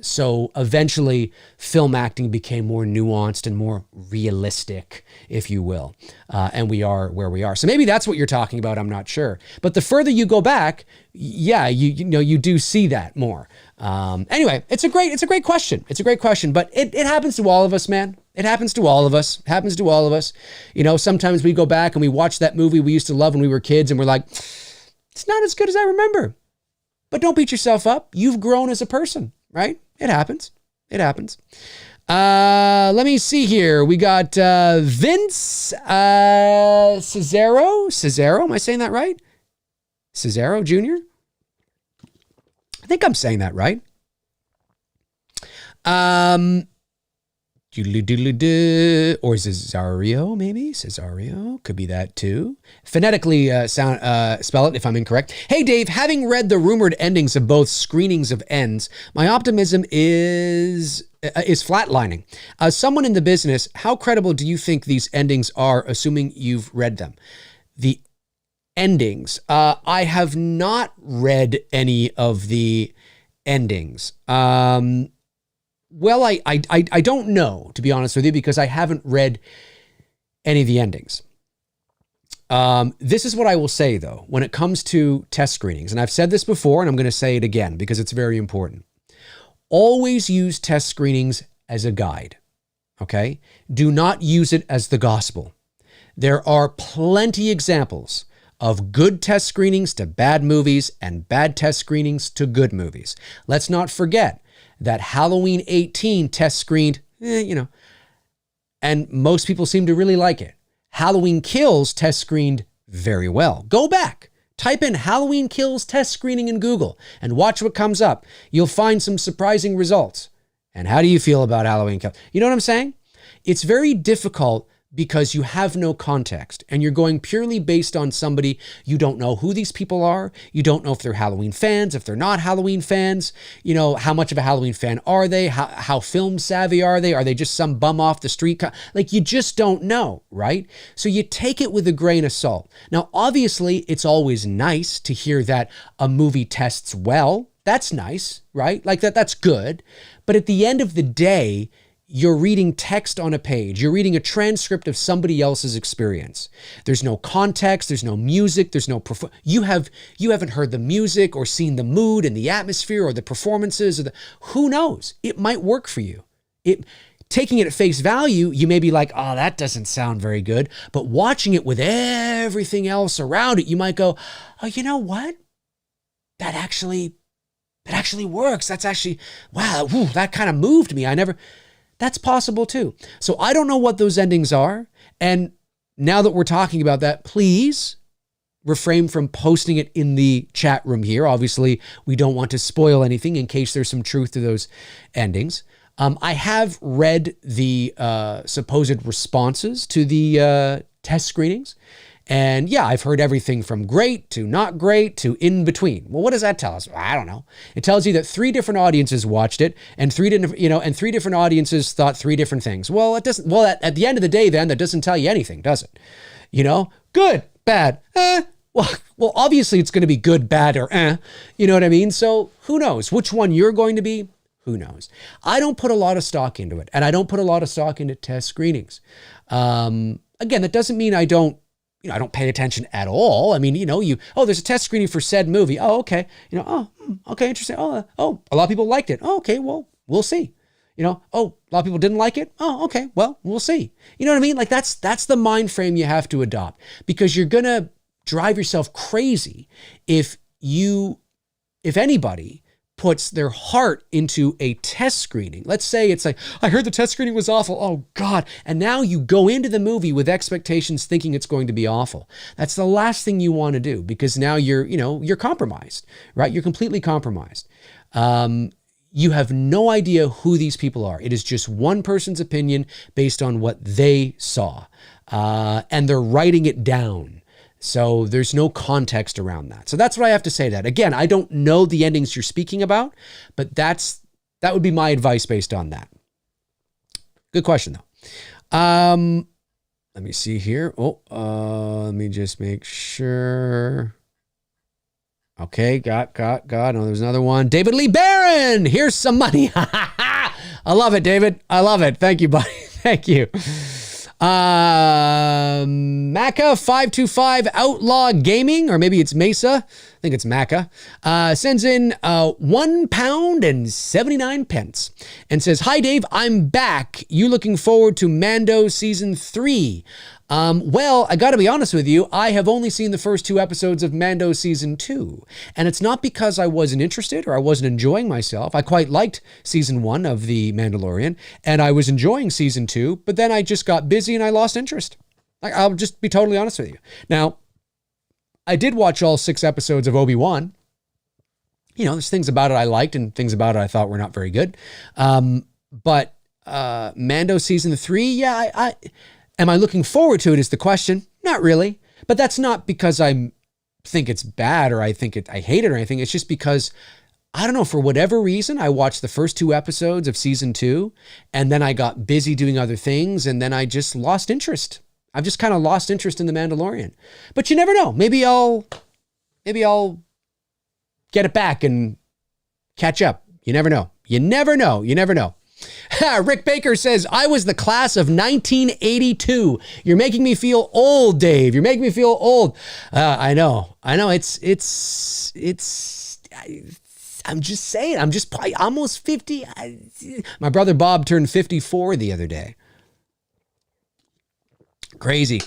So eventually film acting became more nuanced and more realistic, if you will. And we are where we are. So maybe that's what you're talking about. I'm not sure. But the further you go back, yeah, you do see that more. Anyway, it's a great question. It's a great question, but it happens to all of us, man. It happens to all of us. It happens to all of us. Sometimes we go back and we watch that movie we used to love when we were kids and we're like, it's not as good as I remember. But don't beat yourself up. You've grown as a person, right? It happens. It happens. Let me see here. We got Vince Cesaro. Cesaro, am I saying that right? Cesaro Jr.? I think I'm saying that right. Or Cesario, maybe? Cesario, could be that too. Phonetically spell it if I'm incorrect. Hey Dave, having read the rumored endings of both screenings of Ends, my optimism is flatlining. As someone in the business, how credible do you think these endings are, assuming you've read them? The endings. I have not read any of the endings. Well, I don't know, to be honest with you, because I haven't read any of the endings. This is what I will say, though, when it comes to test screenings. And I've said this before, and I'm going to say it again because it's very important. Always use test screenings as a guide, okay? Do not use it as the gospel. There are plenty examples of good test screenings to bad movies and bad test screenings to good movies. Let's not forget that Halloween 18 test screened, and most people seem to really like it. Halloween Kills test screened very well. Go back, type in Halloween Kills test screening in Google and watch what comes up. You'll find some surprising results. And how do you feel about Halloween Kills? You know what I'm saying? It's very difficult because you have no context and you're going purely based on somebody. You don't know who these people are. You don't know if they're Halloween fans, if they're not Halloween fans. How much of a Halloween fan are they? How film savvy are they? Are they just some bum off the street? Like, you just don't know, right? So you take it with a grain of salt. Now, obviously, it's always nice to hear that a movie tests well. That's nice, right? Like that's good. But at the end of the day, you're reading text on a page. You're reading a transcript of somebody else's experience. There's no context. There's no music. There's no you haven't heard the music or seen the mood and the atmosphere or the performances who knows? It might work for you. Taking it at face value, you may be like, oh, that doesn't sound very good. But watching it with everything else around it, you might go, oh, you know what? That actually works. That's actually, wow, that kind of moved me. That's possible too. So I don't know what those endings are. And now that we're talking about that, please refrain from posting it in the chat room here. Obviously, we don't want to spoil anything in case there's some truth to those endings. I have read the supposed responses to the test screenings. And yeah, I've heard everything from great to not great to in between. Well, what does that tell us? I don't know. It tells you that 3 different audiences watched it and 3 different audiences thought 3 different things. Well, it doesn't. Well, at the end of the day, then that doesn't tell you anything, does it? Good, bad. Well, obviously it's going to be good, bad, or You know what I mean? So who knows which one you're going to be? Who knows? I don't put a lot of stock into it, and I don't put a lot of stock into test screenings. Again, that doesn't mean I don't pay attention at all. I mean, there's a test screening for said movie. Oh, okay. Okay, interesting. Oh, a lot of people liked it. Oh, okay, well, we'll see. A lot of people didn't like it. Oh, okay, well, we'll see. You know what I mean? Like that's the mind frame you have to adopt, because you're going to drive yourself crazy if anybody puts their heart into a test screening. Let's say it's like, I heard the test screening was awful. Oh God. And now you go into the movie with expectations thinking it's going to be awful. That's the last thing you want to do, because now you're compromised, right? You're completely compromised. You have no idea who these people are. It is just one person's opinion based on what they saw. And they're writing it down. So there's no context around that. So that's what I have to say to that. Again, I don't know the endings you're speaking about, but that would be my advice based on that. Good question though. Let me see here. Let me just make sure. Okay, got. Oh, there's another one. David Lee Barron, here's some money. I love it, David. I love it. Thank you, buddy. Thank you. Maca525 Outlaw Gaming, or maybe it's Mesa. I think it's Maca. Sends in £1.79 and says, "Hi Dave, I'm back. You looking forward to Mando season 3? Well, I gotta be honest with you, I have only seen the first 2 episodes of Mando season 2. And it's not because I wasn't interested or I wasn't enjoying myself. I quite liked season 1 of The Mandalorian, and I was enjoying season 2, but then I just got busy and I lost interest. I'll just be totally honest with you. Now, I did watch all 6 episodes of Obi-Wan. There's things about it I liked and things about it I thought were not very good. But Mando season 3, yeah, am I looking forward to it is the question. Not really. But that's not because I think it's bad or I hate it or anything. It's just because, I don't know, for whatever reason, I watched the first 2 episodes of season 2 and then I got busy doing other things and then I just lost interest. I've just kind of lost interest in The Mandalorian. But you never know. Maybe I'll get it back and catch up. You never know. You never know. Rick Baker says, I was the class of 1982. You're making me feel old, Dave. You're making me feel old. I know. I'm just saying, I'm almost 50. My brother Bob turned 54 the other day. Crazy.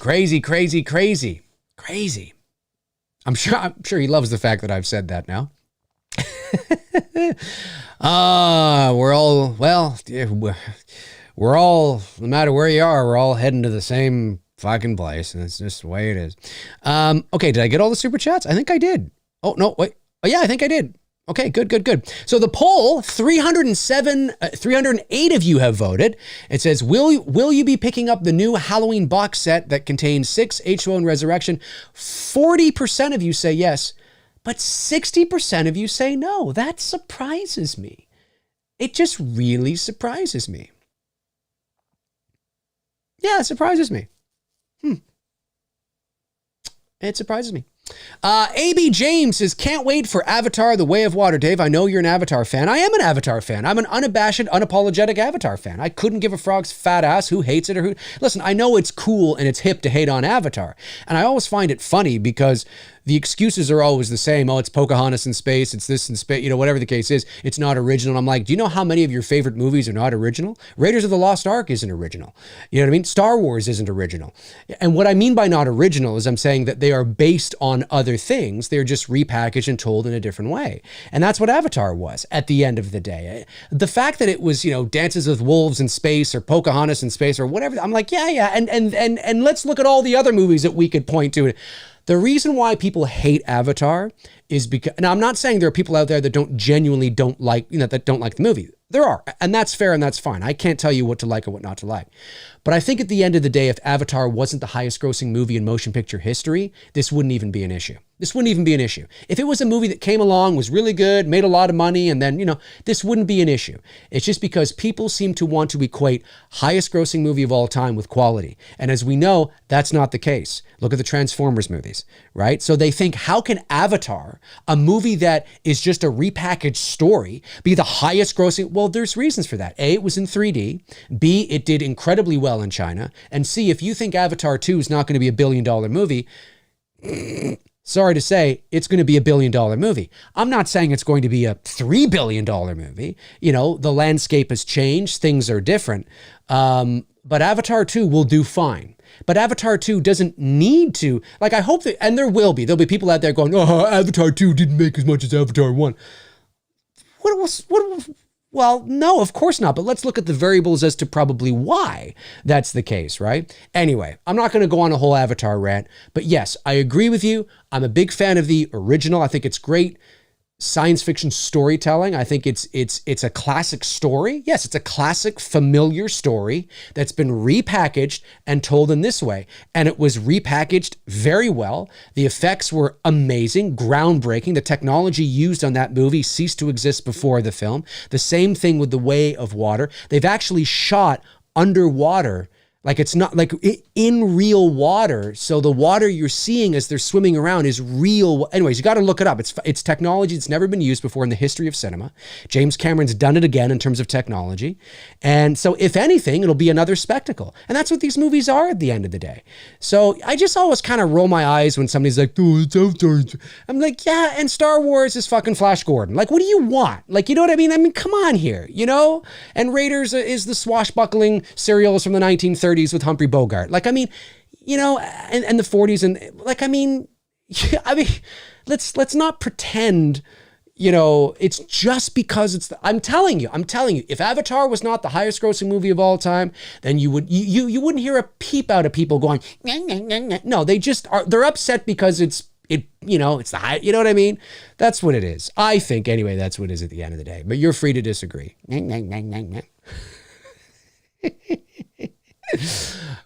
I'm sure he loves the fact that I've said that now. We're all, no matter where you are, we're all heading to the same fucking place. And it's just the way it is. Okay, did I get all the super chats? I think I did. Oh, no, wait. Oh, yeah, I think I did. Okay, good. So the poll, 308 of you have voted. It says, will you be picking up the new Halloween box set that contains 6 H20 and Resurrection? 40% of you say yes, but 60% of you say no. That surprises me. It just really surprises me. Yeah, it surprises me. It surprises me. AB James says, can't wait for Avatar: The Way of Water. Dave, I know you're an Avatar fan. I am an Avatar fan. I'm an unabashed, unapologetic Avatar fan. I couldn't give a frog's fat ass who hates it or who... Listen, I know it's cool and it's hip to hate on Avatar. And I always find it funny because the excuses are always the same. Oh, it's Pocahontas in space. It's this in space. Whatever the case is, it's not original. I'm like, do you know how many of your favorite movies are not original? Raiders of the Lost Ark isn't original. You know what I mean? Star Wars isn't original. And what I mean by not original is I'm saying that they are based on other things. They're just repackaged and told in a different way. And that's what Avatar was at the end of the day. The fact that it was, Dances with Wolves in space or Pocahontas in space or whatever, I'm like, yeah. And let's look at all the other movies that we could point to. The reason why people hate Avatar is because, now I'm not saying there are people out there that don't like the movie. There are, and that's fair and that's fine. I can't tell you what to like or what not to like. But I think at the end of the day, if Avatar wasn't the highest grossing movie in motion picture history, this wouldn't even be an issue. This wouldn't even be an issue. If it was a movie that came along, was really good, made a lot of money, and then, this wouldn't be an issue. It's just because people seem to want to equate highest grossing movie of all time with quality. And as we know, that's not the case. Look at the Transformers movies, right? So they think, how can Avatar Avatar, a movie that is just a repackaged story, be the highest grossing? Well, there's reasons for that. A, it was in 3D. B, it did incredibly well in China. And C, if you think Avatar 2 is not going to be a $1 billion movie, sorry to say, it's going to be a $1 billion movie. I'm not saying it's going to be a $3 billion movie. You know, the landscape has changed. Things are different. But Avatar 2 will do fine. But Avatar 2 doesn't need to. Like, I hope that, and there'll be people out there going, oh, Avatar 2 didn't make as much as Avatar 1. Well, no, of course not. But let's look at the variables as to probably why that's the case, right? Anyway, I'm not going to go on a whole Avatar rant. But yes, I agree with you. I'm a big fan of the original. I think it's great science fiction storytelling. I think it's a classic story. Yes, it's a classic familiar story that's been repackaged and told in this way. And it was repackaged very well. The effects were amazing, groundbreaking. The technology used on that movie ceased to exist before the film. The same thing with The Way of Water. They've actually shot underwater. Like, it's not like in real water. So the water you're seeing as they're swimming around is real. Anyways, you got to look it up. It's technology that's never been used before in the history of cinema. James Cameron's done it again in terms of technology. And so if anything, it'll be another spectacle. And that's what these movies are at the end of the day. So I just always kind of roll my eyes when somebody's like, oh, it's Avatar. I'm like, yeah, and Star Wars is fucking Flash Gordon. Like, what do you want? Like, you know what I mean? I mean, come on here, you know? And Raiders is the swashbuckling serials from the 1930s with Humphrey Bogart. Like, I mean, you know, and the 40s, and like, I mean, let's not pretend, you know, it's just because it's I'm telling you, if Avatar was not the highest grossing movie of all time, then you wouldn't hear a peep out of people going, no, they just are, they're upset because it's the high, you know what I mean? That's what it is. I think, anyway, that's what it is at the end of the day, but you're free to disagree.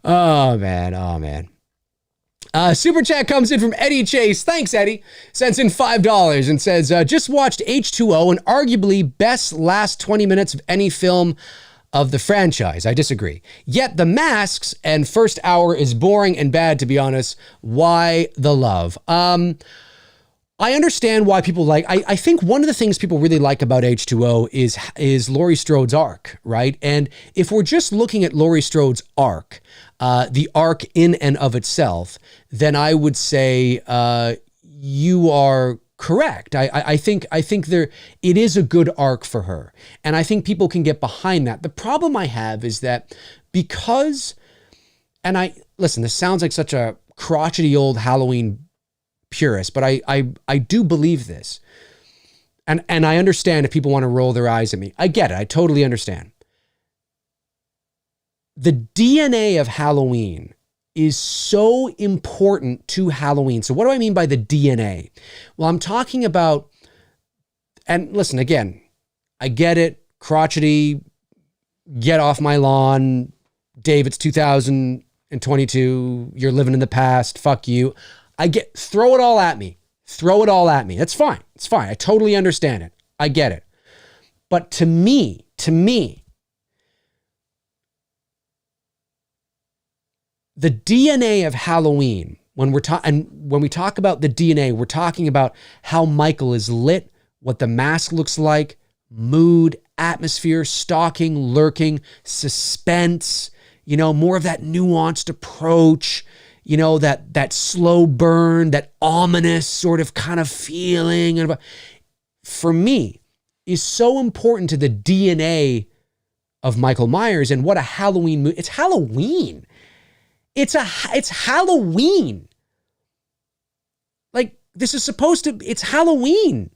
Oh man. Super chat comes in from Eddie Chase. Thanks, Eddie. Sends in $5 and says, just watched H20 and arguably best last 20 minutes of any film of the franchise. I disagree. Yet the masks and first hour is boring and bad, to be honest. Why the love? I understand why people like, I think one of the things people really like about H20 is Laurie Strode's arc, right? And if we're just looking at Laurie Strode's arc, the arc in and of itself, then I would say you are correct. I think it is a good arc for her. And I think people can get behind that. The problem I have is that because, listen, this sounds like such a crotchety old Halloween purist, but I do believe this. And I understand if people want to roll their eyes at me. I get it. I totally understand. The DNA of Halloween is so important to Halloween. So what do I mean by the DNA? Well, I'm talking about, and listen, again, I get it. Crotchety, get off my lawn. Dave, it's 2022. You're living in the past. Fuck you. Throw it all at me. That's fine. It's fine. I totally understand it. I get it. But to me, the DNA of Halloween, when we talk about the DNA, we're talking about how Michael is lit, what the mask looks like, mood, atmosphere, stalking, lurking, suspense, you know, more of that nuanced approach, you know, that slow burn, that ominous sort of kind of feeling. And for me, is so important to the DNA of Michael Myers and what a Halloween movie. It's Halloween. It's Halloween. Like, this is supposed to, it's Halloween.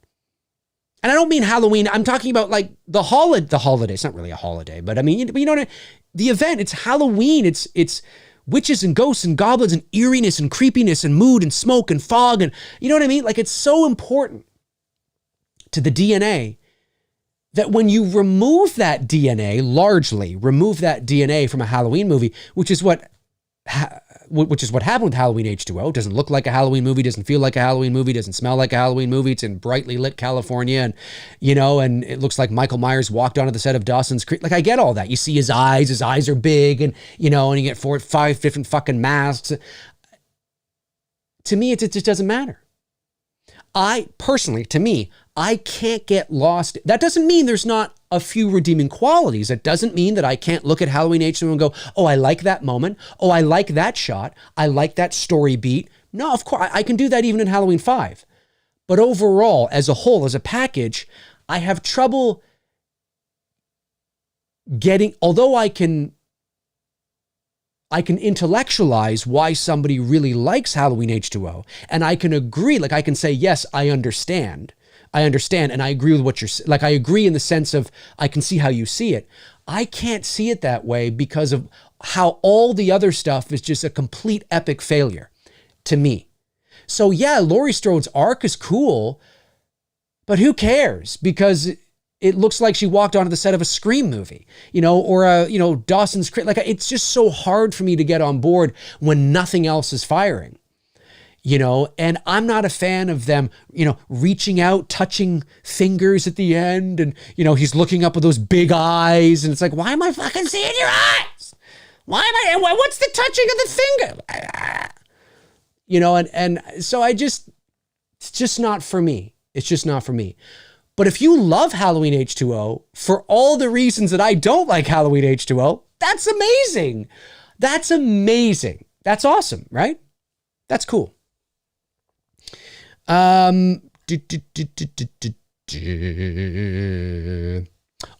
And I don't mean Halloween. I'm talking about like the holiday. It's not really a holiday, but I mean, you know what the event, it's Halloween. It's witches and ghosts and goblins and eeriness and creepiness and mood and smoke and fog. And you know what I mean? Like, it's so important to the DNA that when you remove that DNA, largely remove that DNA from a Halloween movie, which is what happened with Halloween H20. It doesn't look like a Halloween movie, doesn't feel like a Halloween movie, doesn't smell like a Halloween movie. It's in brightly lit California, and you know, and it looks like Michael Myers walked onto the set of Dawson's Creek. Like, I get all that. You see his eyes are big, and you know, and you get 5 different fucking masks. To me, it just doesn't matter. I personally, to me, I can't get lost. That doesn't mean there's not a few redeeming qualities. It doesn't mean that I can't look at Halloween H2O and go, oh, I like that moment. Oh, I like that shot. I like that story beat. No, of course, I can do that even in Halloween 5. But overall, as a whole, as a package, I have trouble getting, although I can intellectualize why somebody really likes Halloween H2O, and I can agree, like I can say, yes, I understand, and I agree with what you're, like I agree in the sense of, I can see how you see it. I can't see it that way because of how all the other stuff is just a complete epic failure to me. So yeah, Laurie Strode's arc is cool, but who cares? Because it looks like she walked onto the set of a Scream movie, or a, Dawson's Creek. Like, it's just so hard for me to get on board when nothing else is firing, and I'm not a fan of them, reaching out, touching fingers at the end. And, he's looking up with those big eyes and it's like, why am I fucking seeing your eyes? What's the touching of the finger? And so it's just not for me. It's just not for me. But if you love Halloween H2O for all the reasons that I don't like Halloween H2O, that's amazing. That's amazing. That's awesome, right? That's cool.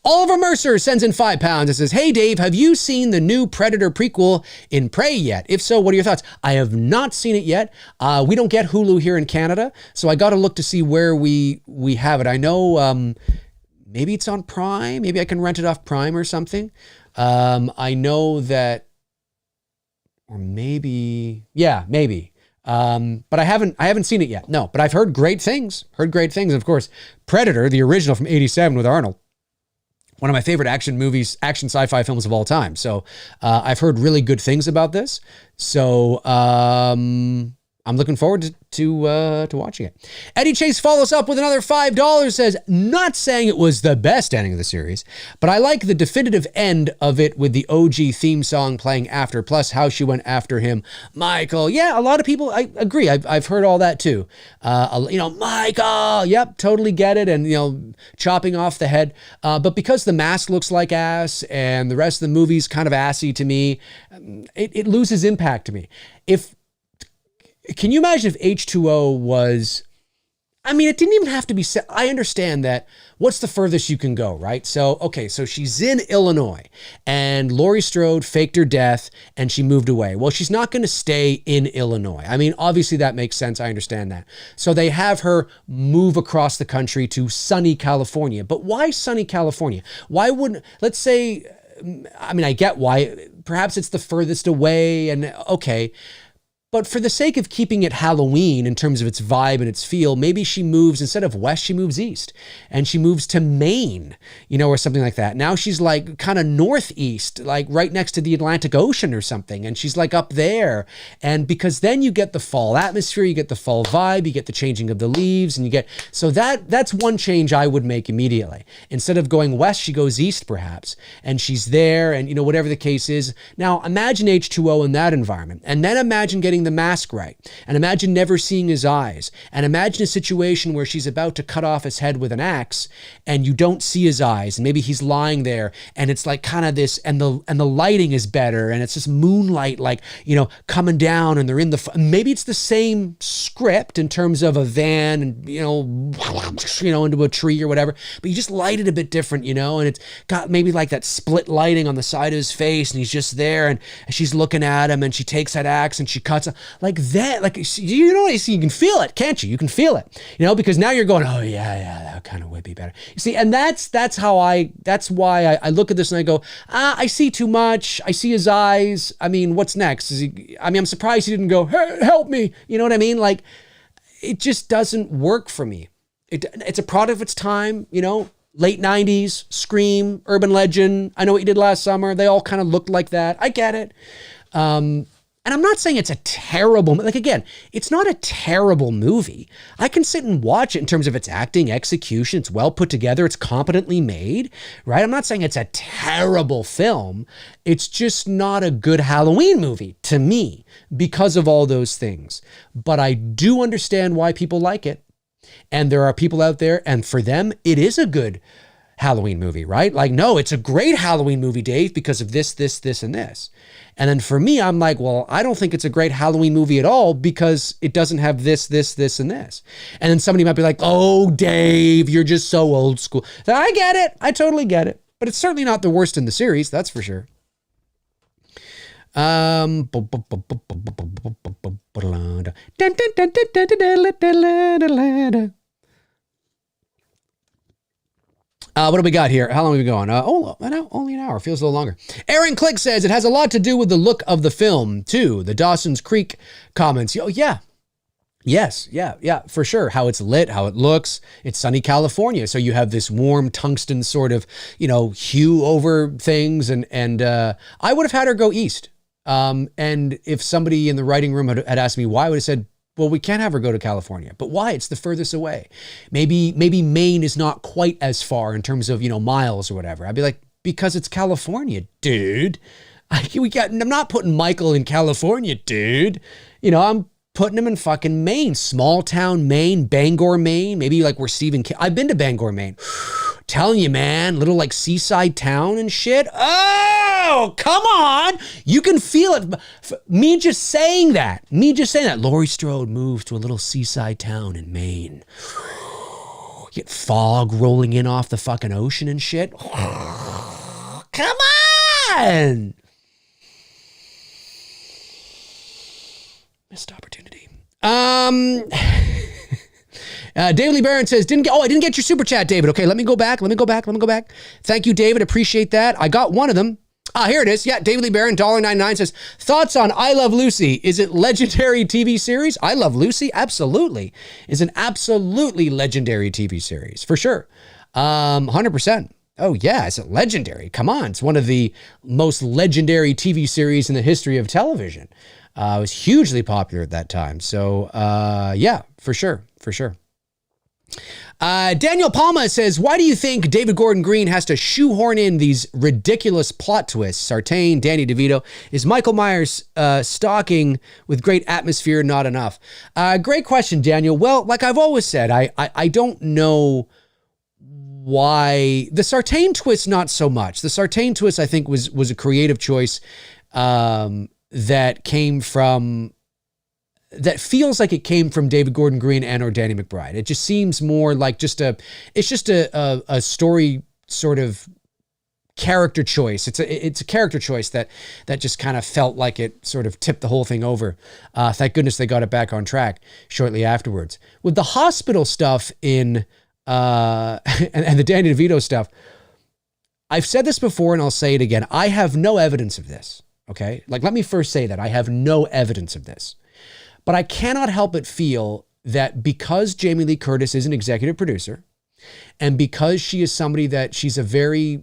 Oliver Mercer sends in £5 and says, hey Dave, have you seen the new Predator prequel in Prey yet? If so, what are your thoughts? I have not seen it yet. We don't get Hulu here in Canada, so I got to look to see where we have it. I know maybe it's on Prime. Maybe I can rent it off Prime or something. I know that, or maybe, yeah, maybe. But I haven't seen it yet. No, but I've heard great things. Of course, Predator, the original from '87 with Arnold, one of my favorite action sci-fi films of all time. So I've heard really good things about this. So I'm looking forward to watching it. Eddie Chase follows up with another $5, says, not saying it was the best ending of the series, but I like the definitive end of it with the OG theme song playing after, plus how she went after him. Michael. Yeah, a lot of people, I agree. I've heard all that too. Michael, yep, totally get it. And, chopping off the head. But because the mask looks like ass and the rest of the movie's kind of assy to me, it loses impact to me. Can you imagine if H2O was, it didn't even have to be set. I understand that. What's the furthest you can go, right? So she's in Illinois and Laurie Strode faked her death and she moved away. Well, she's not going to stay in Illinois. Obviously that makes sense. I understand that. So they have her move across the country to sunny California. But why sunny California? Why wouldn't, let's say, I get why. Perhaps it's the furthest away and okay. But for the sake of keeping it Halloween in terms of its vibe and its feel, maybe she moves, instead of west, she moves east. And she moves to Maine, or something like that. Now she's like kind of northeast, like right next to the Atlantic Ocean or something. And she's like up there. And because then you get the fall atmosphere, you get the fall vibe, you get the changing of the leaves, and you get, so that's one change I would make immediately. Instead of going west, she goes east perhaps. And she's there and, whatever the case is. Now imagine H2O in that environment. And then imagine getting the mask right, and imagine never seeing his eyes, and imagine a situation where she's about to cut off his head with an axe and you don't see his eyes, and maybe he's lying there and it's like kind of this, and the lighting is better and it's this moonlight like coming down, and they're in maybe it's the same script in terms of a van and into a tree or whatever, but you just light it a bit different, and it's got maybe like that split lighting on the side of his face and he's just there and she's looking at him and she takes that axe and she cuts like that, like you can feel it, can't you? You can feel it, because now you're going, oh yeah, that kind of would be better. You see, and that's why I look at this and I go, I see too much. I see his eyes. What's next? I'm surprised he didn't go, hey, help me. You know what I mean? Like, it just doesn't work for me. It's a product of its time, late 90s, Scream, Urban Legend, I Know What You Did Last Summer. They all kind of looked like that. I get it. And I'm not saying it's a terrible, like again, it's not a terrible movie. I can sit and watch it in terms of its acting, execution, it's well put together, it's competently made, right? I'm not saying it's a terrible film. It's just not a good Halloween movie to me because of all those things. But I do understand why people like it. And there are people out there, and for them, it is a good Halloween movie, right? Like, no, it's a great Halloween movie, Dave, because of this, and this. And then for me, I'm like, well, I don't think it's a great Halloween movie at all because it doesn't have this, and this. And then somebody might be like, oh, Dave, you're just so old school. So I get it. I totally get it. But it's certainly not the worst in the series, that's for sure. What do we got here? How long have we been going? Only an hour. Feels a little longer. Aaron Click says it has a lot to do with the look of the film, too. The Dawson's Creek comments. Oh, yeah. Yes. Yeah, for sure. How it's lit, how it looks. It's sunny California. So you have this warm tungsten sort of, hue over things. And I would have had her go east. And if somebody in the writing room had asked me why, I would have said, well, we can't have her go to California. But why? It's the furthest away. Maybe Maine is not quite as far in terms of, miles or whatever. I'd be like, because it's California, dude. I'm not putting Michael in California, dude. I'm putting him in fucking Maine, small town Maine, Bangor, Maine. Maybe like where Stephen King. I've been to Bangor, Maine. Telling you, man, little like seaside town and shit. Oh, come on. You can feel it. Me just saying that. Laurie Strode moves to a little seaside town in Maine. Get fog rolling in off the fucking ocean and shit. Come on. Missed opportunity. David Lee Barron says, I didn't get your super chat, David. Okay, let me go back. Thank you, David. Appreciate that. I got one of them. Here it is. Yeah, David Lee Barron, $1.99 says, thoughts on I Love Lucy? Is it legendary TV series? I Love Lucy? Absolutely. Is an absolutely legendary TV series, for sure. 100%. Oh, yeah, is it legendary? Come on. It's one of the most legendary TV series in the history of television. It was hugely popular at that time. So, yeah, for sure. Daniel Palma says, why do you think David Gordon Green has to shoehorn in these ridiculous plot twists? Sartain, Danny DeVito. Is Michael Myers stalking with great atmosphere not enough? Great question, Daniel. Well, like I've always said, I don't know why. The Sartain twist, not so much. The Sartain twist, I think, was a creative choice that feels like it came from David Gordon Green and or Danny McBride. It just seems more like it's just a story sort of character choice. It's a character choice that just kind of felt like it sort of tipped the whole thing over. Thank goodness they got it back on track shortly afterwards. With the hospital stuff and the Danny DeVito stuff, I've said this before and I'll say it again. I have no evidence of this. Okay? Like, let me first say that I have no evidence of this. But I cannot help but feel that because Jamie Lee Curtis is an executive producer and because she is somebody that she's a very,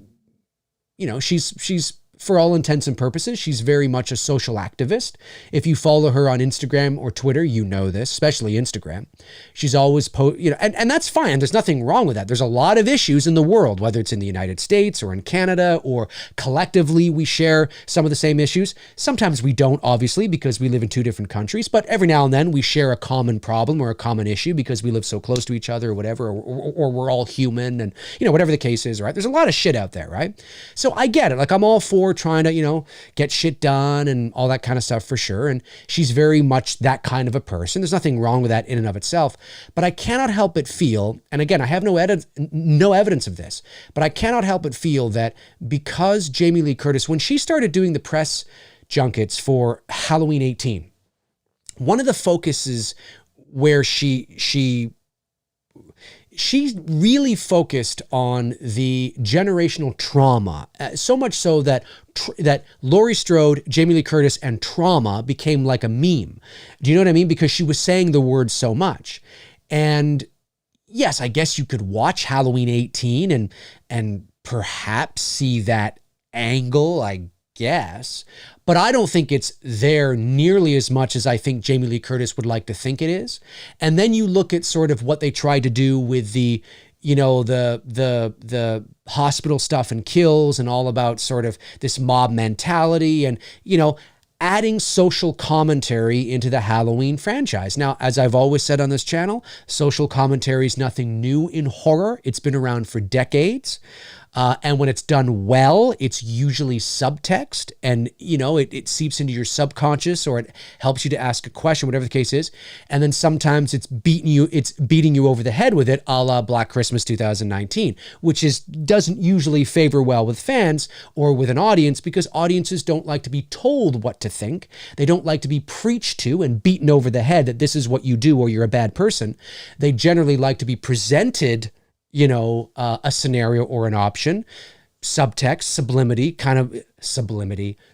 she's for all intents and purposes, she's very much a social activist. If you follow her on Instagram or Twitter, you know this, especially Instagram. She's always and that's fine. There's nothing wrong with that. There's a lot of issues in the world, whether it's in the United States or in Canada, or collectively we share some of the same issues. Sometimes we don't, obviously, because we live in two different countries, but every now and then we share a common problem or a common issue because we live so close to each other or whatever, or we're all human and, whatever the case is, right? There's a lot of shit out there, right? So I get it. Like, I'm all for trying to, get shit done and all that kind of stuff, for sure. And she's very much that kind of a person. There's nothing wrong with that in and of itself. But I cannot help but feel, and again, I have no evidence of this, but I cannot help but feel that because Jamie Lee Curtis, when she started doing the press junkets for Halloween 18, one of the focuses where she really focused on the generational trauma, so much so that Laurie Strode, Jamie Lee Curtis, and trauma became like a meme. Do you know what I mean? Because she was saying the word so much. And yes, I guess you could watch Halloween 18 and perhaps see that angle, I guess. But I don't think it's there nearly as much as I think Jamie Lee Curtis would like to think it is. And then you look at sort of what they tried to do with the hospital stuff and kills and all about sort of this mob mentality. And, adding social commentary into the Halloween franchise. Now, as I've always said on this channel, social commentary is nothing new in horror. It's been around for decades. And when it's done well, it's usually subtext, and it seeps into your subconscious, or it helps you to ask a question, whatever the case is. And then sometimes it's beating you over the head with it, a la Black Christmas 2019, which doesn't usually favor well with fans or with an audience, because audiences don't like to be told what to think. They don't like to be preached to and beaten over the head that this is what you do or you're a bad person. They generally like to be presented a scenario or an option, subtext,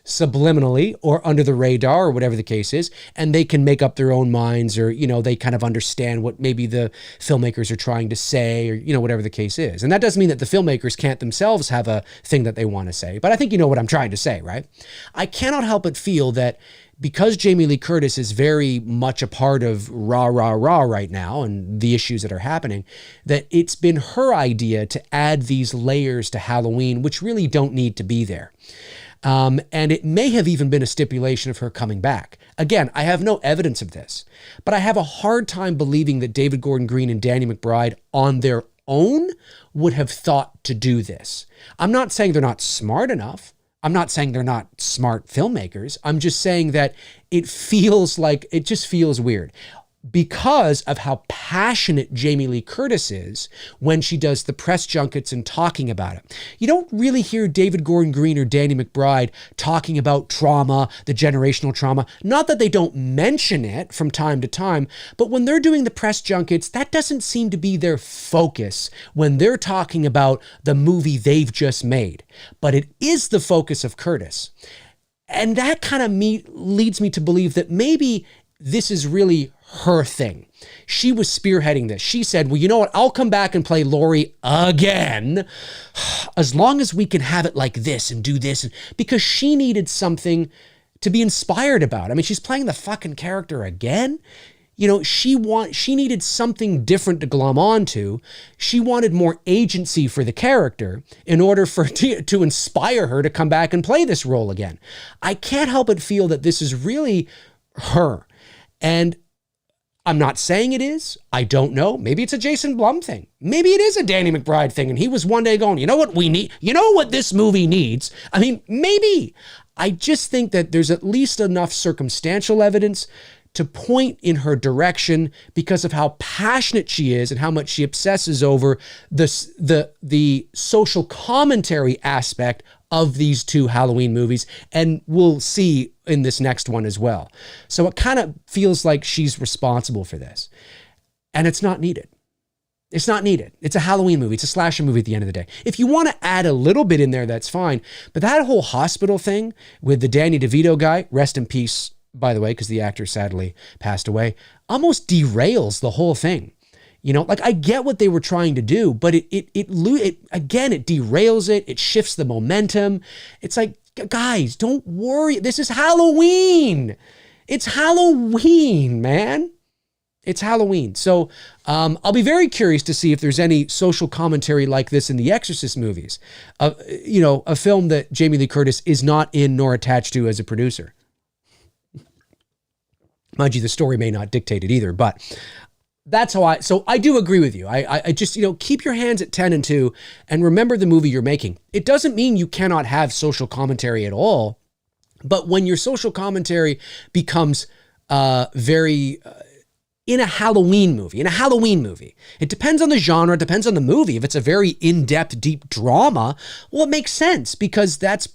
subliminally, or under the radar, or whatever the case is, and they can make up their own minds, or, they kind of understand what maybe the filmmakers are trying to say, or, whatever the case is. And that doesn't mean that the filmmakers can't themselves have a thing that they want to say, but I think you know what I'm trying to say, right? I cannot help but feel that because Jamie Lee Curtis is very much a part of rah, rah, rah right now and the issues that are happening, that it's been her idea to add these layers to Halloween, which really don't need to be there. And it may have even been a stipulation of her coming back. Again, I have no evidence of this, but I have a hard time believing that David Gordon Green and Danny McBride on their own would have thought to do this. I'm not saying they're not smart enough. I'm not saying they're not smart filmmakers. I'm just saying that it just feels weird because of how passionate Jamie Lee Curtis is when she does the press junkets and talking about it. You don't really hear David Gordon Green or Danny McBride talking about trauma, the generational trauma. Not that they don't mention it from time to time, but when they're doing the press junkets, that doesn't seem to be their focus when they're talking about the movie they've just made. But it is the focus of Curtis. And that kind of leads me to believe that maybe this is really her thing. She was spearheading this. She said, well, you know what? I'll come back and play Laurie again as long as we can have it like this and do this. Because she needed something to be inspired about. I mean, she's playing the fucking character again. She needed something different to glom onto. She wanted more agency for the character in order to inspire her to come back and play this role again. I can't help but feel that this is really her. And I'm not saying it is. I don't know. Maybe it's a Jason Blum thing. Maybe it is a Danny McBride thing. And he was one day going, you know what we need? You know what this movie needs? I mean, maybe. I just think that there's at least enough circumstantial evidence to point in her direction because of how passionate she is and how much she obsesses over the social commentary aspect of these two Halloween movies, and we'll see in this next one as well. So it kind of feels like she's responsible for this, and it's not needed. It's not needed. It's a Halloween movie. It's a slasher movie at the end of the day. If you want to add a little bit in there, that's fine. But that whole hospital thing with the Danny DeVito guy, rest in peace, by the way, because the actor sadly passed away, almost derails the whole thing. I get what they were trying to do, but it derails it. It shifts the momentum. It's like, guys, don't worry. This is Halloween. It's Halloween, man. It's Halloween. So I'll be very curious to see if there's any social commentary like this in the Exorcist movies. A film that Jamie Lee Curtis is not in nor attached to as a producer. Mind you, the story may not dictate it either, but that's how so I do agree with you. I just, keep your hands at 10 and 2 and remember the movie you're making. It doesn't mean you cannot have social commentary at all, but when your social commentary becomes very in a Halloween movie, it depends on the genre, it depends on the movie. If it's a very in-depth, deep drama, well, it makes sense because that's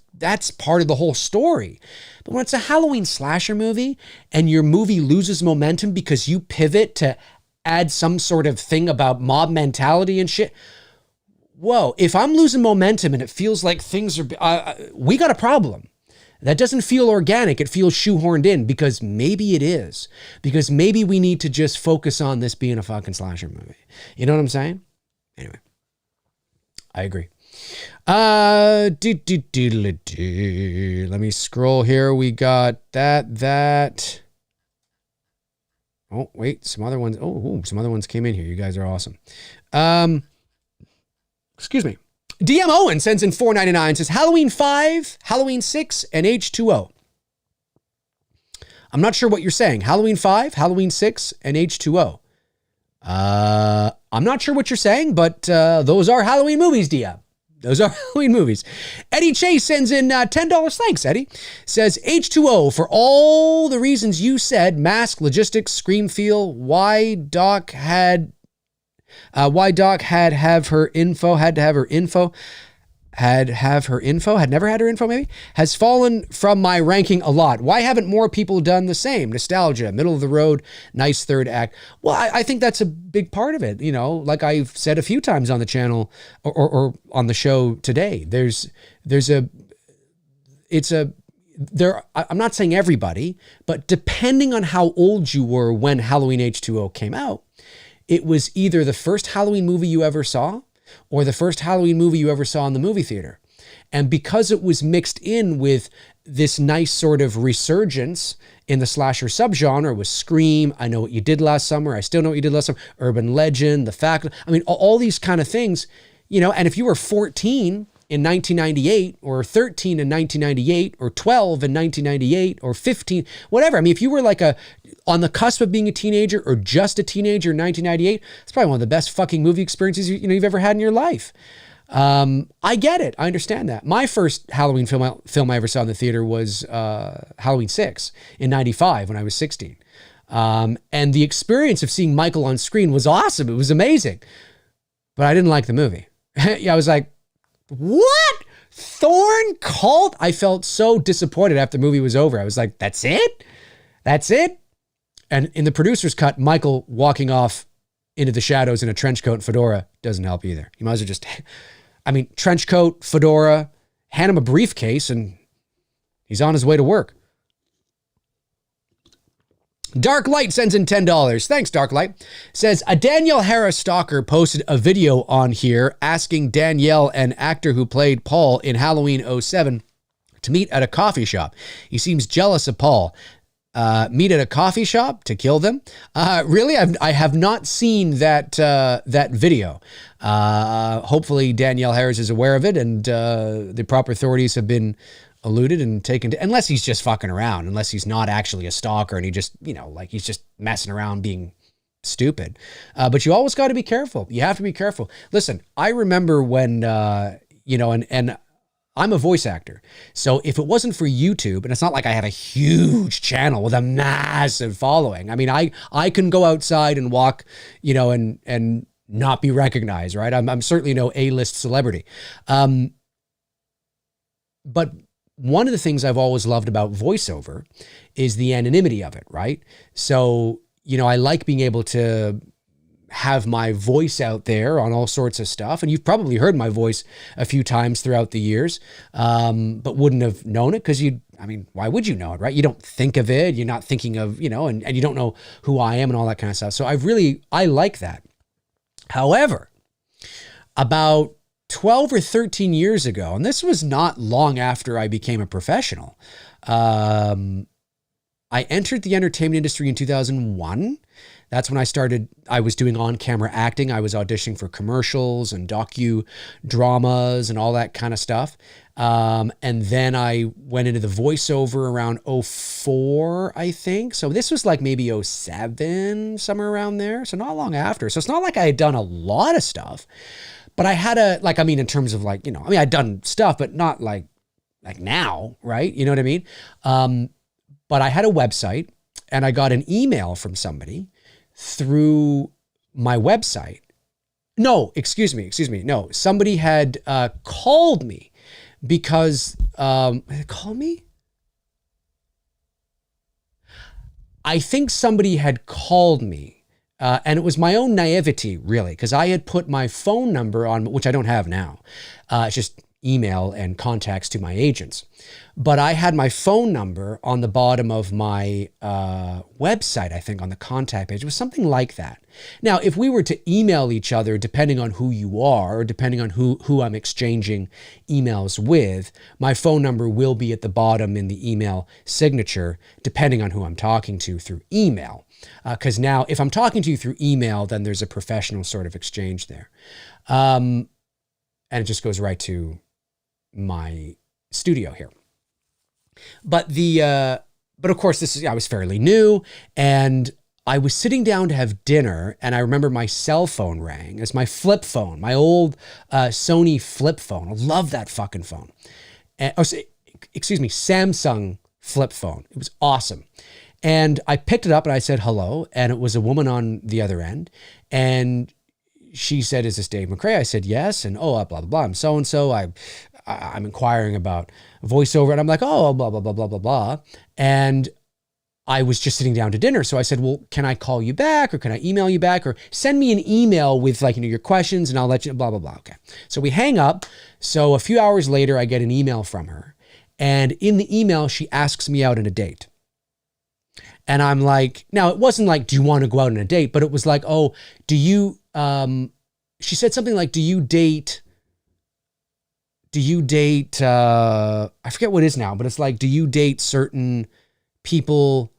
part of the whole story. But when it's a Halloween slasher movie and your movie loses momentum because you pivot to add some sort of thing about mob mentality and shit, whoa, if I'm losing momentum and it feels like things are, we got a problem. That doesn't feel organic. It feels shoehorned in because maybe it is. Because maybe we need to just focus on this being a fucking slasher movie. You know what I'm saying? Anyway, I agree. Let me scroll here. We got that. Oh, wait, some other ones. Some other ones came in here. You guys are awesome. Excuse me. DM Owen sends in $4.99, says Halloween 5, Halloween 6, and H20. I'm not sure what you're saying. Halloween 5, Halloween 6, and H2O. I'm not sure what you're saying, but those are Halloween movies, Dia. Those are Halloween movies. Eddie Chase sends in $10. Thanks, Eddie. Says, H2O, for all the reasons you said, mask, logistics, scream feel, why Doc had to have her info, had never had her info maybe, has fallen from my ranking a lot. Why haven't more people done the same? Nostalgia, middle of the road, nice third act. Well, I think that's a big part of it. You know, like I've said a few times on the channel or on the show today, I'm not saying everybody, but depending on how old you were when Halloween H2O came out, it was either the first Halloween movie you ever saw or the first Halloween movie you ever saw in the movie theater. And because it was mixed in with this nice sort of resurgence in the slasher subgenre with Scream, I Know What You Did Last Summer, I Still Know What You Did Last Summer, Urban Legend, The Fact, I mean, all these kind of things, you know, and if you were 14 in 1998 or 13 in 1998 or 12 in 1998 or 15, whatever. I mean, if you were like on the cusp of being a teenager or just a teenager in 1998, it's probably one of the best fucking movie experiences you've ever had in your life. I get it. I understand that. My first Halloween film I ever saw in the theater was Halloween 6 in 95 when I was 16. And the experience of seeing Michael on screen was awesome. It was amazing. But I didn't like the movie. Yeah, I was like, what? Thorn Cult? I felt so disappointed after the movie was over. I was like, that's it? That's it? And in the producer's cut, Michael walking off into the shadows in a trench coat and fedora doesn't help either. You might as well just, I mean, trench coat, fedora, hand him a briefcase, and he's on his way to work. Dark Light sends in $10. Thanks, Dark Light. Says, a Danielle Harris stalker posted a video on here asking Danielle, an actor who played Paul in Halloween 07, to meet at a coffee shop. He seems jealous of Paul. Meet at a coffee shop to kill them? Really? I have not seen that video. Hopefully Danielle Harris is aware of it and the proper authorities have been eluded and taken to, unless he's just fucking around, unless he's not actually a stalker and he just, you know, like he's just messing around being stupid. But you always got to be careful. You have to be careful. Listen, I remember when, you know, and I'm a voice actor. So if it wasn't for YouTube, and it's not like I have a huge channel with a massive following. I mean, I can go outside and walk, you know, and not be recognized, right? I'm certainly no A-list celebrity. But one of the things I've always loved about voiceover is the anonymity of it, right? So, you know, I like being able to have my voice out there on all sorts of stuff. And you've probably heard my voice a few times throughout the years, but wouldn't have known it because why would you know it, right? You don't think of it. You're not thinking of, you know, and you don't know who I am and all that kind of stuff. So I like that. However, about 12 or 13 years ago, and this was not long after I became a professional, I entered the entertainment industry in 2001. That's when I was doing on-camera acting. I was auditioning for commercials and docu-dramas and all that kind of stuff. And then I went into the voiceover around 04, I think. So this was like maybe 07, somewhere around there. So not long after. So it's not like I had done a lot of stuff. But I had in terms of like, you know, I'd done stuff, but not like now, right? You know what I mean? But I had a website and I got an email from somebody through my website. No, excuse me. No, somebody had called me because, call me? I think somebody had called me. And it was my own naivety, really, because I had put my phone number on, which I don't have now. It's just email and contacts to my agents. But I had my phone number on the bottom of my website, I think, on the contact page. It was something like that. Now, if we were to email each other, depending on who you are, or depending on who I'm exchanging emails with, my phone number will be at the bottom in the email signature, depending on who I'm talking to through email. Because now, if I'm talking to you through email, then there's a professional sort of exchange there. And it just goes right to my studio here. But the but of course, I was fairly new, and I was sitting down to have dinner, and I remember my cell phone rang. It's my flip phone, my old Sony flip phone. I love that fucking phone. Samsung flip phone. It was awesome. And I picked it up and I said hello, and it was a woman on the other end, and she said, "Is this Dave McRae?" I said, "Yes." And blah, blah, blah. I'm so-and-so. I'm inquiring about voiceover. And I'm like, "Oh, blah, blah, blah, blah, blah, blah." And I was just sitting down to dinner. So I said, "Well, can I call you back, or can I email you back, or send me an email with your questions, and I'll let you blah, blah, blah." Okay. So we hang up. So a few hours later, I get an email from her. And in the email, she asks me out on a date. And I'm like, now it wasn't like, "Do you want to go out on a date?" But it was like, "Oh, do you," she said something like, do you date, I forget what it is now, but it's like, "Do you date certain people?"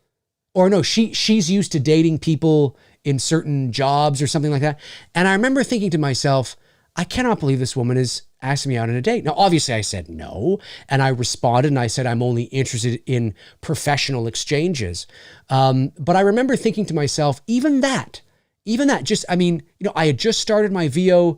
Or no, she's used to dating people in certain jobs or something like that. And I remember thinking to myself, I cannot believe this woman is asking me out on a date. Now, obviously I said no. And I responded and I said, "I'm only interested in professional exchanges." But I remember thinking to myself, even that, just, I had just started my VO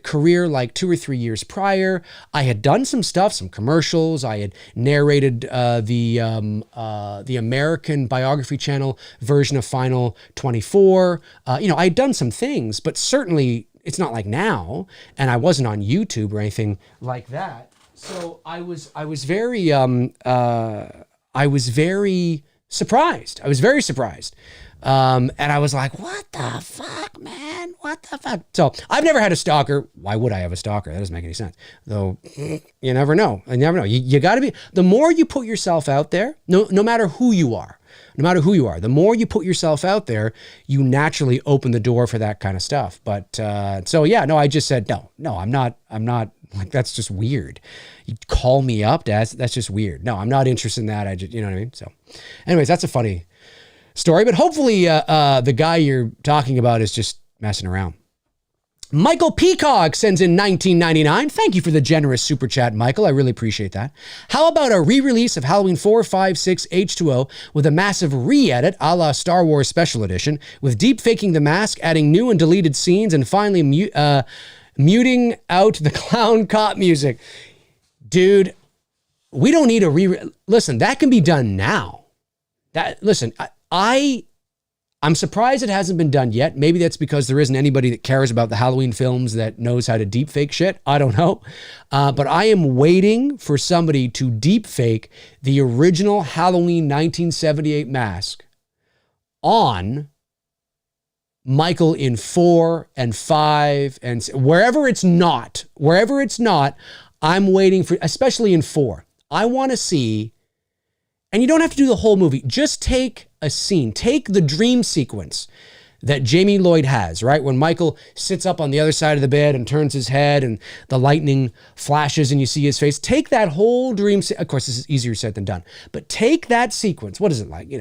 career like 2 or 3 years prior. I had done some stuff, some commercials. I had narrated the American Biography Channel version of Final 24. I had done some things, but certainly it's not like now, and I wasn't on YouTube or anything like that. So I was very surprised. I was very surprised. And I was like, "What the fuck, man? What the fuck?" So I've never had a stalker. Why would I have a stalker? That doesn't make any sense. Though you never know. You got to be, the more you put yourself out there, no matter who you are, the more you put yourself out there, you naturally open the door for that kind of stuff. But, I just said, no, I'm not like, that's just weird. You call me up, that's just weird. No, I'm not interested in that. I just, you know what I mean? So anyways, that's a funny story, but hopefully the guy you're talking about is just messing around. Michael Peacock sends in $19.99. Thank you for the generous super chat, Michael. I really appreciate that. How about a re-release of Halloween 4, 5, 6, H2O with a massive re-edit a la Star Wars Special Edition, with deep faking the mask, adding new and deleted scenes, and finally muting out the clown cop music? Dude, we don't need a listen, that can be done now. I'm surprised it hasn't been done yet. Maybe that's because there isn't anybody that cares about the Halloween films that knows how to deep fake shit. I don't know. But I am waiting for somebody to deep fake the original Halloween 1978 mask on Michael in 4 and 5 and wherever it's not, I'm waiting for, especially in 4. I want to see, and you don't have to do the whole movie. Just take a scene. Take the dream sequence that Jamie Lloyd has, right? When Michael sits up on the other side of the bed and turns his head and the lightning flashes and you see his face. Take that whole dream. Of course, this is easier said than done. But take that sequence. What is it like?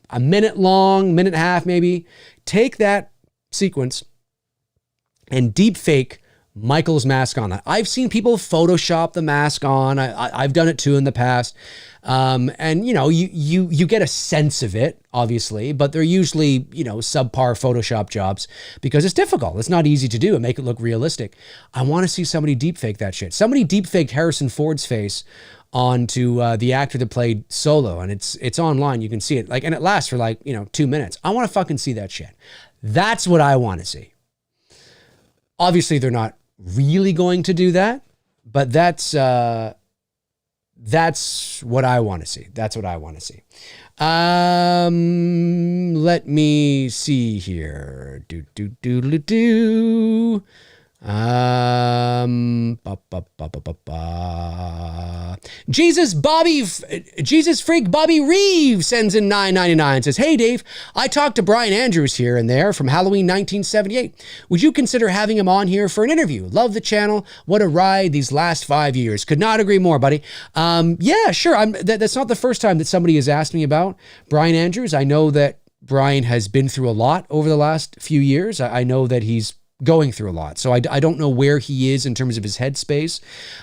A minute long, minute and a half maybe. Take that sequence and deep fake Michael's mask on that. I've seen people Photoshop the mask on. I've done it too in the past. And you get a sense of it, obviously, but they're usually, subpar Photoshop jobs because it's difficult. It's not easy to do and make it look realistic. I want to see somebody deepfake that shit. Somebody deepfaked Harrison Ford's face onto the actor that played Solo, and it's online. You can see it, and it lasts for 2 minutes. I want to fucking see that shit. That's what I want to see. Obviously, they're not really going to do that, but that's what I want to see. That's what I want to see. Let me see here. Jesus Freak Bobby Reeves sends in $9.99. Says, "Hey Dave, I talked to Brian Andrews here and there from Halloween 1978. Would you consider having him on here for an interview? Love the channel. What a ride these last 5 years. Could not agree more, buddy." Yeah, sure. That's not the first time that somebody has asked me about Brian Andrews. I know that Brian has been through a lot over the last few years. I know that he's going through a lot. So I don't know where he is in terms of his headspace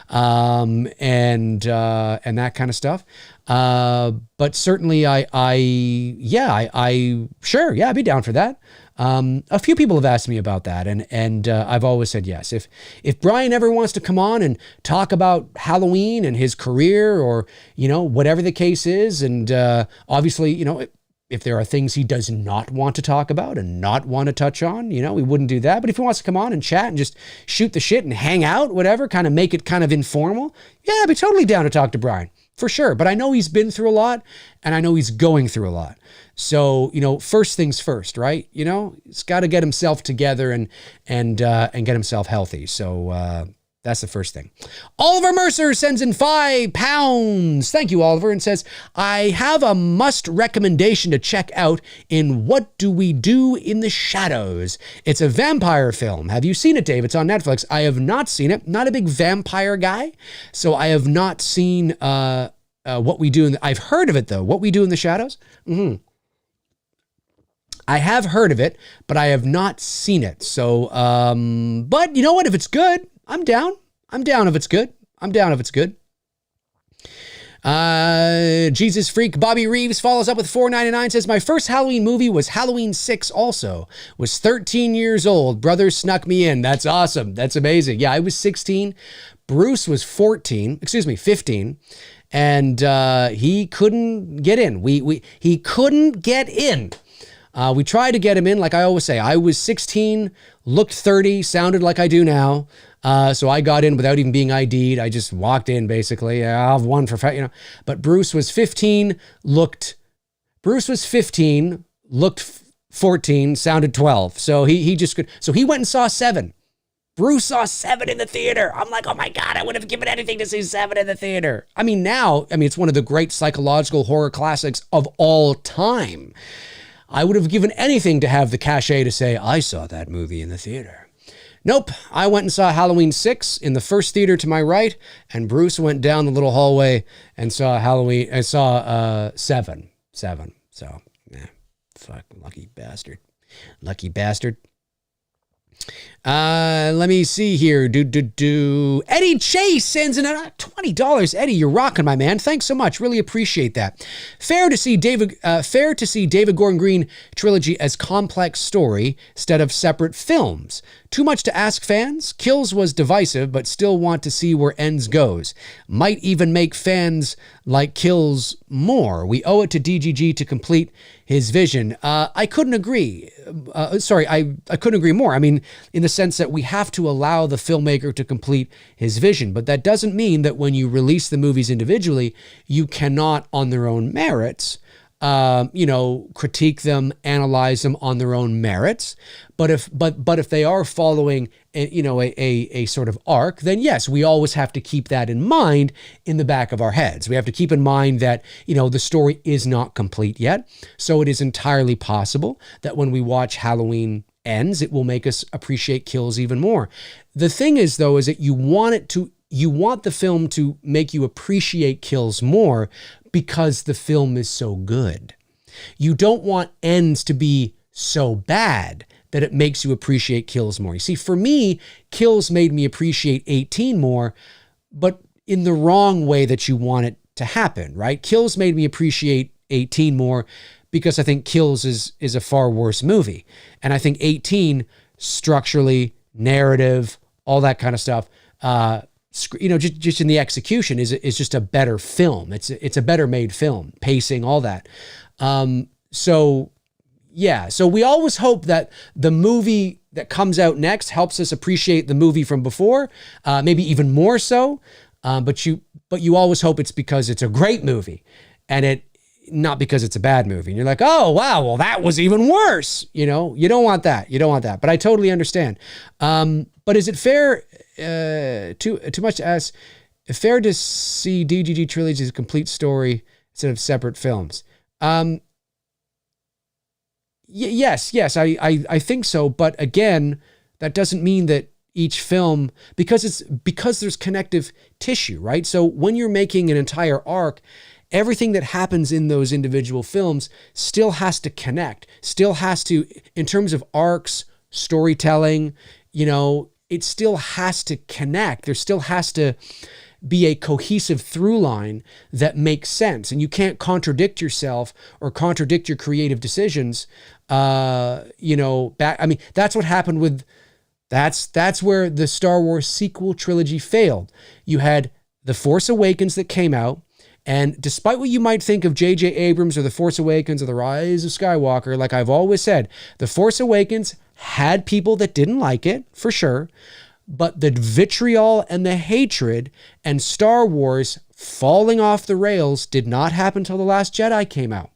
and that kind of stuff. But certainly sure, yeah, I'd be down for that. A few people have asked me about that, and I've always said yes. If Brian ever wants to come on and talk about Halloween and his career, or whatever the case is, and obviously if there are things he does not want to talk about and not want to touch on, we wouldn't do that. But if he wants to come on and chat and just shoot the shit and hang out, whatever, kind of make it kind of informal, yeah, I'd be totally down to talk to Brian. For sure. But I know he's been through a lot, and I know he's going through a lot. So, first things first, right? He's got to get himself together and get himself healthy. So, that's the first thing. Oliver Mercer sends in £5. Thank you, Oliver, and says, I have a must recommendation to check out in What Do We Do in the Shadows? It's a vampire film. Have you seen it, Dave? It's on Netflix. I have not seen it. Not a big vampire guy, so I have not seen What We Do in the... I've heard of it, though. What We Do in the Shadows? Mm-hmm. I have heard of it, but I have not seen it. So, but you know what? If it's good, I'm down. I'm down if it's good. I'm down if it's good. Jesus Freak Bobby Reeves follows up with $4.99, says, my first Halloween movie was Halloween 6 also. Was 13 years old. Brother snuck me in. That's awesome. That's amazing. Yeah, I was 16. Bruce was 15. And he couldn't get in. He couldn't get in. We tried to get him in, like I always say. I was 16, looked 30, sounded like I do now. So I got in without even being ID'd. I just walked in, basically. I'll have one for, But Bruce was 15, looked 14, sounded 12. So he just could. So he went and saw 7. Bruce saw 7 in the theater. I'm like, oh my God, I would have given anything to see 7 in the theater. Now, it's one of the great psychological horror classics of all time. I would have given anything to have the cachet to say, I saw that movie in the theater. Nope, I went and saw Halloween 6 in the first theater to my right, and Bruce went down the little hallway and saw 7. So, fuck, lucky bastard. Lucky bastard. Let me see here. Eddie Chase sends in $20. Eddie, you're rocking, my man. Thanks so much. Really appreciate that. Fair to see David Gordon Green trilogy as complex story instead of separate films. Too much to ask fans? Kills was divisive, but still want to see where Ends goes. Might even make fans like Kills more. We owe it to DGG to complete his vision. I couldn't agree. I couldn't agree more. In the sense that we have to allow the filmmaker to complete his vision. But that doesn't mean that when you release the movies individually, you cannot, on their own merits, critique them, analyze them on their own merits. But if they are following a sort of arc, then yes, we always have to keep that in mind in the back of our heads. We have to keep in mind that, the story is not complete yet. So it is entirely possible that when we watch Halloween Ends, it will make us appreciate Kills even more. The thing is, though, is that you want the film to make you appreciate Kills more because the film is so good. You don't want Ends to be so bad that it makes you appreciate Kills more. You see, for me, Kills made me appreciate 18 more, but in the wrong way that you want it to happen, right? Kills made me appreciate 18 more because I think Kills is a far worse movie. And I think 18, structurally, narrative, all that kind of stuff, just in the execution is just a better film. It's a better made film, pacing, all that. So we always hope that the movie that comes out next helps us appreciate the movie from before, maybe even more so. But you always hope it's because it's a great movie, and not because it's a bad movie. And you're like, oh wow, well that was even worse. You don't want that. But I totally understand. But is it fair? Too much to ask. Fair to see DGG trilogy as a complete story instead of separate films? Yes, I think so. But again, that doesn't mean that each film, because there's connective tissue, right? So when you're making an entire arc, everything that happens in those individual films still has to connect, still has to, in terms of arcs, storytelling, it still has to connect. There still has to, be a cohesive through line that makes sense. And you can't contradict yourself or contradict your creative decisions. That's what happened with, that's where the Star Wars sequel trilogy failed. You had The Force Awakens that came out, and despite what you might think of J.J. Abrams or The Force Awakens or The Rise of Skywalker, like I've always said, The Force Awakens had people that didn't like it, for sure, but the vitriol and the hatred and Star Wars falling off the rails did not happen until The Last Jedi came out.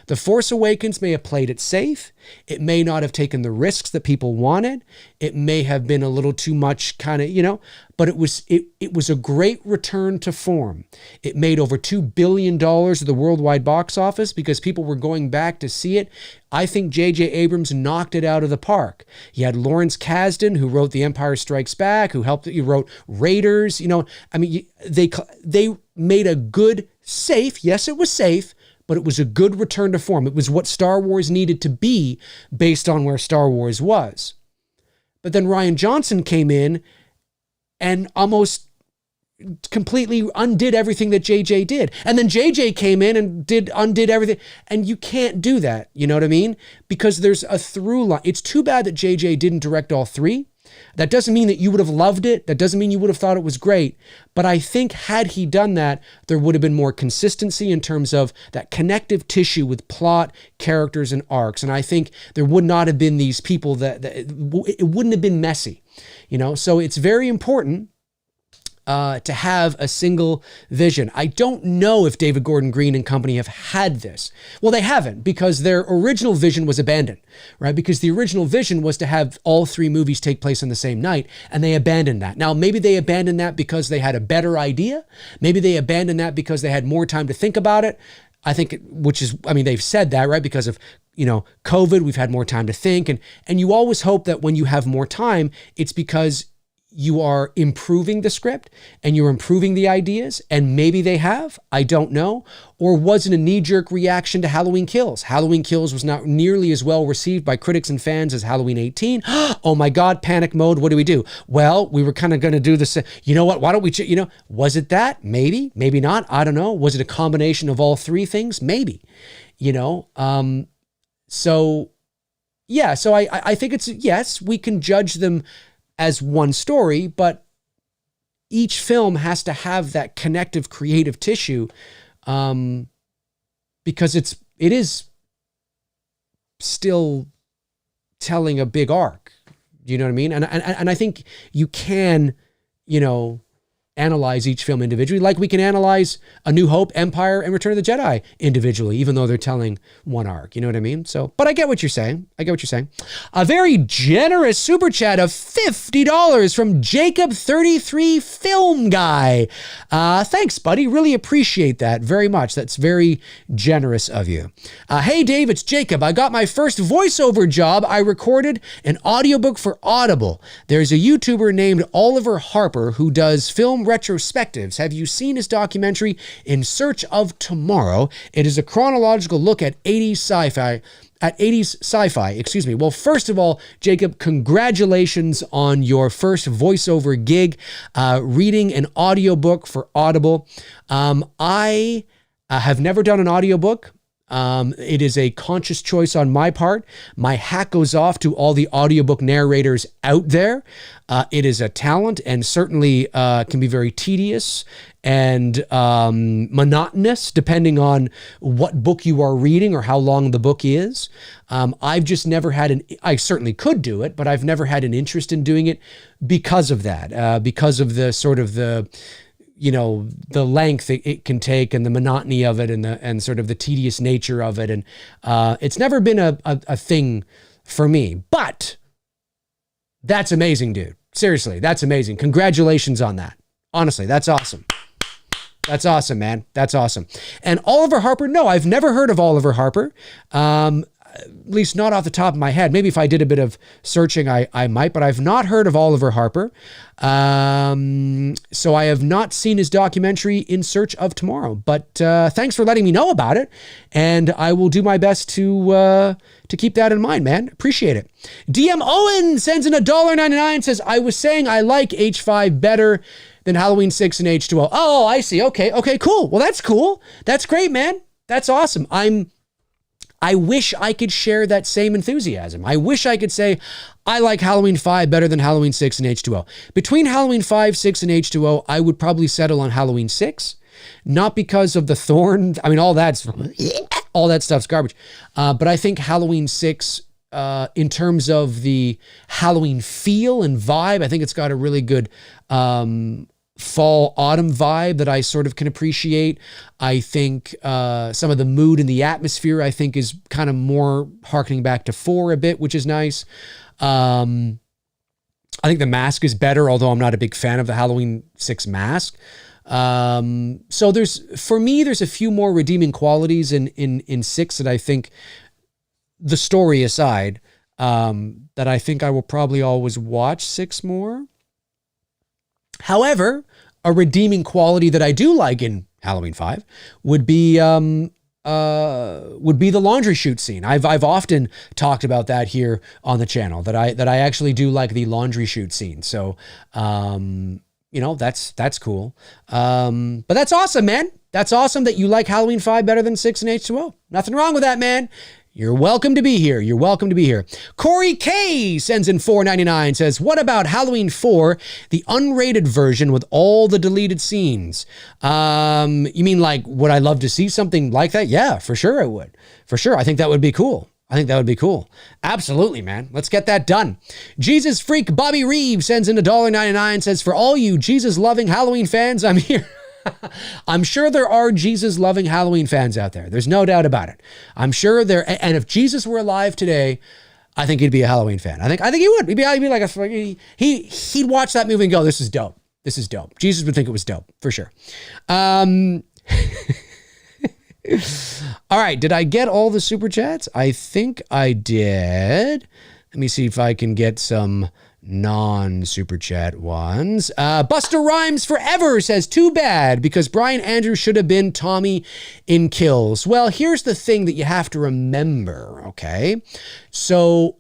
The Force Awakens may have played it safe. It may not have taken the risks that people wanted. It may have been a little too much kind of, but it was a great return to form. It made over $2 billion at the worldwide box office because people were going back to see it. I think J.J. Abrams knocked it out of the park. He had Lawrence Kasdan, who wrote The Empire Strikes Back, who wrote Raiders. They made a good, safe, yes, it was safe, but it was a good return to form. It was what Star Wars needed to be based on where Star Wars was. But then Rian Johnson came in and almost completely undid everything that JJ did. And then JJ came in and undid everything. And you can't do that, you know what I mean? Because there's a through line. It's too bad that JJ didn't direct all three. That doesn't mean that you would have loved it. That doesn't mean you would have thought it was great. But I think had he done that, there would have been more consistency in terms of that connective tissue with plot, characters, and arcs. And I think there would not have been these people that it wouldn't have been messy, So it's very important to have a single vision. I don't know if David Gordon Green and company have had this. Well, they haven't, because their original vision was abandoned, right? Because the original vision was to have all three movies take place on the same night, and they abandoned that. Now, maybe they abandoned that because they had a better idea. Maybe they abandoned that because they had more time to think about it. I think, they've said that, right? Because of, COVID, we've had more time to think. And you always hope that when you have more time, it's because you are improving the script and you're improving the ideas, and maybe they have, I don't know. Or was it a knee-jerk reaction to Halloween Kills? Halloween Kills was not nearly as well received by critics and fans as Halloween 18. Oh my God, panic mode, what do we do? Well, we were kind of going to do this. You know what, why don't we, was it that? Maybe, maybe not, I don't know. Was it a combination of all three things? Maybe, So I think it's, yes, we can judge them as one story, but each film has to have that connective creative tissue, because it is still telling a big arc. Do you know what I mean? And I think you can, analyze each film individually, like we can analyze A New Hope, Empire, and Return of the Jedi individually, even though they're telling one arc. You know what I mean? So, but I get what you're saying. A very generous super chat of $50 from Jacob33 Film Guy. Thanks, buddy. Really appreciate that very much. That's very generous of you. Hey, Dave, it's Jacob. I got my first voiceover job. I recorded an audiobook for Audible. There's a YouTuber named Oliver Harper who does film retrospectives. Have you seen his documentary In Search of Tomorrow? It is a chronological look at 80s sci-fi. Well, first of all, Jacob, congratulations on your first voiceover gig, reading an audiobook for Audible. I have never done an audiobook. It is a conscious choice on my part. My hat goes off to all the audiobook narrators out there. It is a talent, and certainly can be very tedious and monotonous depending on what book you are reading or how long the book is. I've just never had I certainly could do it, but I've never had an interest in doing it because of that, because of the sort of the length it can take and the monotony of it and sort of the tedious nature of it. And it's never been a thing for me, but that's amazing, dude. Seriously, that's amazing. Congratulations on that. Honestly, that's awesome. That's awesome, man. That's awesome. And Oliver Harper, no, I've never heard of Oliver Harper. at least not off the top of my head. Maybe if I did a bit of searching, I might, but I've not heard of Oliver Harper. So I have not seen his documentary In Search of Tomorrow, but thanks for letting me know about it. And I will do my best to keep that in mind, man. Appreciate it. DM Owen sends in $1.99, says, I was saying I like H5 better than Halloween 6 and H2O. Oh, I see. Okay, cool. Well, that's cool. That's great, man. That's awesome. I wish I could share that same enthusiasm. I wish I could say, I like Halloween 5 better than Halloween 6 and H2O. Between Halloween 5, 6, and H2O, I would probably settle on Halloween 6. Not because of the thorn. I mean, all that stuff's garbage. But I think Halloween 6, in terms of the Halloween feel and vibe, I think it's got a really good fall autumn vibe that I sort of can appreciate. I think some of the mood and the atmosphere I think is kind of more harkening back to 4 a bit, which is nice. I think the mask is better, although I'm not a big fan of the Halloween 6 mask. So for me, there's a few more redeeming qualities in 6 that I think, the story aside, that I think I will probably always watch 6 more. However, a redeeming quality that I do like in Halloween 5 would be the laundry chute scene. I've often talked about that here on the channel, that I actually do like the laundry chute scene. So, that's cool. But that's awesome, man. That's awesome that you like Halloween 5 better than 6 and H2O. Nothing wrong with that, man. You're welcome to be here. You're welcome to be here. Corey K sends in $4.99, says, what about Halloween 4, the unrated version with all the deleted scenes? You mean like, would I love to see something like that? Yeah, for sure I would. For sure. I think that would be cool. Absolutely, man. Let's get that done. Jesus Freak Bobby Reeves sends in $1.99, says, for all you Jesus-loving Halloween fans, I'm here. I'm sure there are Jesus-loving Halloween fans out there. There's no doubt about it. I'm sure there, and if Jesus were alive today, I think he'd be a Halloween fan. I think he would. He'd be like he'd watch that movie and go, this is dope. This is dope. Jesus would think it was dope, for sure. All right, did I get all the super chats? I think I did. Let me see if I can get some non-super chat ones. Buster Rhymes Forever says, too bad, because Brian Andrews should have been Tommy in Kills. Well, here's the thing that you have to remember, okay? So,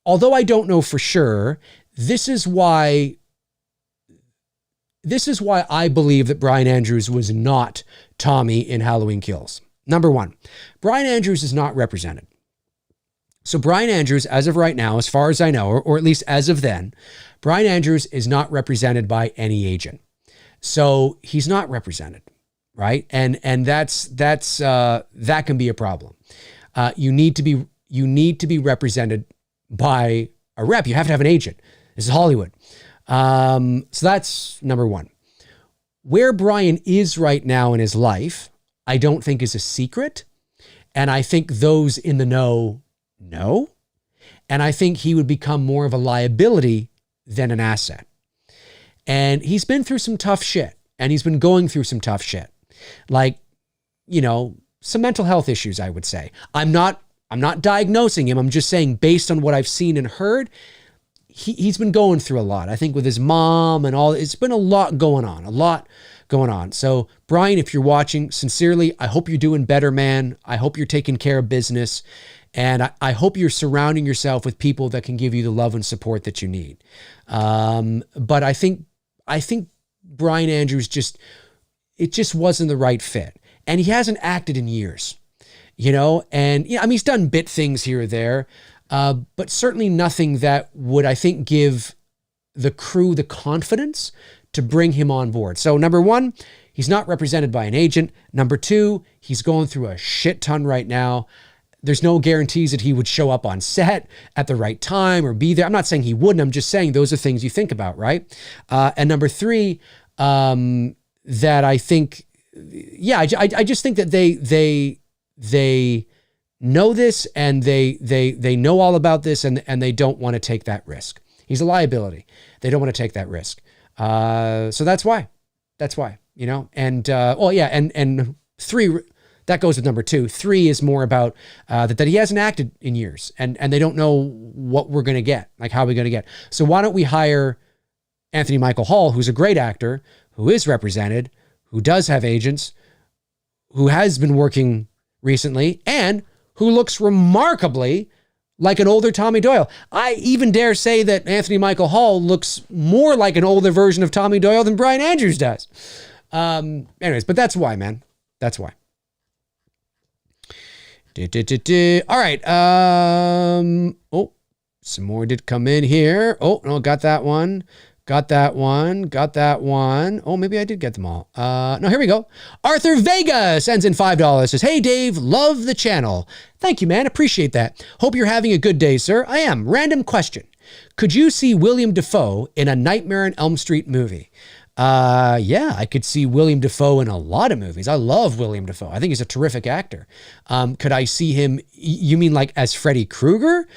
although I don't know for sure, this is why I believe that Brian Andrews was not Tommy in Halloween Kills. Number one, Brian Andrews is not represented. So Brian Andrews, as of right now, as far as I know, or at least as of then, Brian Andrews is not represented by any agent. So he's not represented, right? And that can be a problem. You need to be represented by a rep. You have to have an agent. This is Hollywood. So that's number one. Where Brian is right now in his life, I don't think is a secret. And I think those in the know. And I think he would become more of a liability than an asset. And he's been through some tough shit. And he's been going through some tough shit. Like, some mental health issues, I would say. I'm not diagnosing him. I'm just saying, based on what I've seen and heard, he's been going through a lot. I think with his mom and all, it's been a lot going on. So Brian, if you're watching, sincerely, I hope you're doing better, man. I hope you're taking care of business. And I hope you're surrounding yourself with people that can give you the love and support that you need. But I think Brian Andrews it just wasn't the right fit. And he hasn't acted in years, and he's done bit things here or there, but certainly nothing that would, I think, give the crew the confidence to bring him on board. So number one, he's not represented by an agent. Number two, he's going through a shit ton right now. There's no guarantees that he would show up on set at the right time or be there. I'm not saying he wouldn't. I'm just saying those are things you think about, right? And number three, that I think, I just think that they know this and they know all about this and they don't want to take that risk. He's a liability. They don't want to take that risk. So that's why, and three. that goes with number 2. 3 is more about that he hasn't acted in years, and they don't know what we're going to get, like how we're going to get. So why don't we hire Anthony Michael Hall, who's a great actor, who is represented, who does have agents, who has been working recently, and who looks remarkably like an older Tommy Doyle. I even dare say that Anthony Michael Hall looks more like an older version of Tommy Doyle than Brian Andrews does. Anyways, but that's why, man. That's why. All right. Oh, some more did come in here. Oh, no, got that one. Got that one. Got that one. Oh, maybe I did get them all. No, here we go. Arthur Vega sends in $5. Says, hey, Dave, love the channel. Thank you, man. Appreciate that. Hope you're having a good day, sir. I am. Random question. Could you see William Dafoe in a Nightmare on Elm Street movie? Yeah, I could see William Dafoe in a lot of movies. I love William Dafoe. I think he's a terrific actor. Could I see him, you mean like as Freddy Krueger?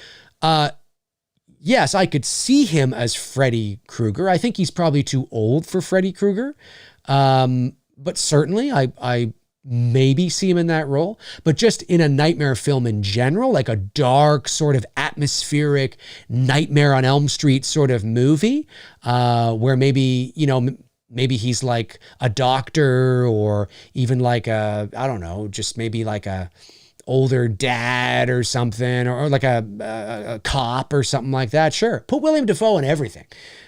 Yes, I could see him as Freddy Krueger. I think he's probably too old for Freddy Krueger. But certainly I maybe see him in that role. But just in a nightmare film in general, like a dark sort of atmospheric Nightmare on Elm Street sort of movie, where maybe, maybe he's like a doctor, or even like I don't know, just maybe like a older dad or something, or like a cop or something like that. Sure. Put William Dafoe in everything.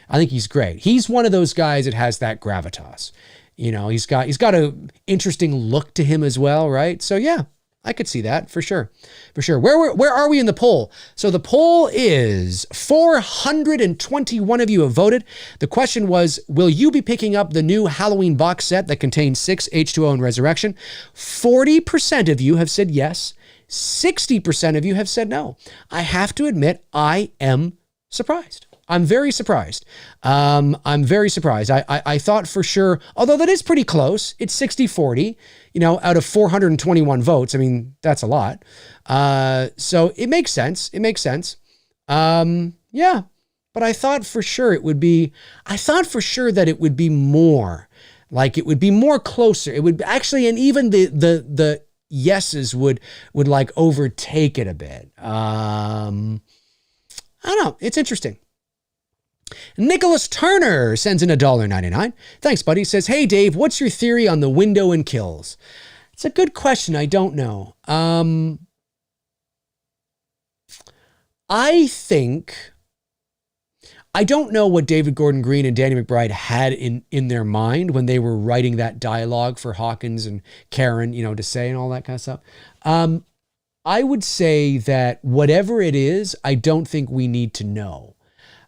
I think he's great. He's one of those guys that has that gravitas. He's got a interesting look to him as well, right? So yeah, I could see that for sure. For sure. Where are we in the poll? So the poll is 421 of you have voted. The question was, will you be picking up the new Halloween box set that contains 6 H20 and Resurrection? 40% of you have said yes. 60% of you have said no. I have to admit, I am surprised. I'm very surprised. I'm very surprised. I thought for sure, although that is pretty close, it's 60-40, out of 421 votes. I mean, that's a lot. So it makes sense. It makes sense. Yeah, but I thought for sure that it would be more, like it would be more closer. It would actually, and even the yeses would like overtake it a bit. I don't know. It's interesting. Nicholas Turner sends in $1.99. Thanks, buddy. Says, hey, Dave, what's your theory on the window and kills? It's a good question. I don't know. I don't know what David Gordon Green and Danny McBride had in their mind when they were writing that dialogue for Hawkins and Karen, to say and all that kind of stuff. I would say that whatever it is, I don't think we need to know.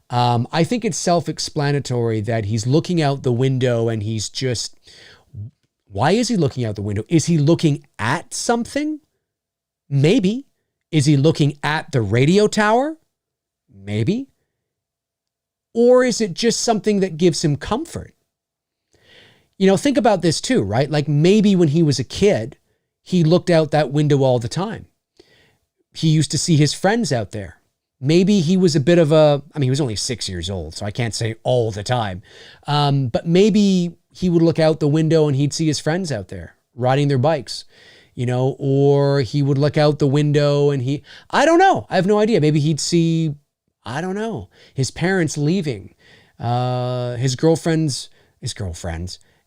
I think it's self-explanatory that he's looking out the window and he's just, why is he looking out the window? Is he looking at something? Maybe. Is he looking at the radio tower? Maybe. Or is it just something that gives him comfort? Think about this too, right? Like maybe when he was a kid, he looked out that window all the time. He used to see his friends out there. Maybe he was a bit of he was only 6 years old, so I can't say all the time. But maybe he would look out the window and he'd see his friends out there riding their bikes, or he would look out the window and I don't know. I have no idea. Maybe he'd see, I don't know, his parents leaving,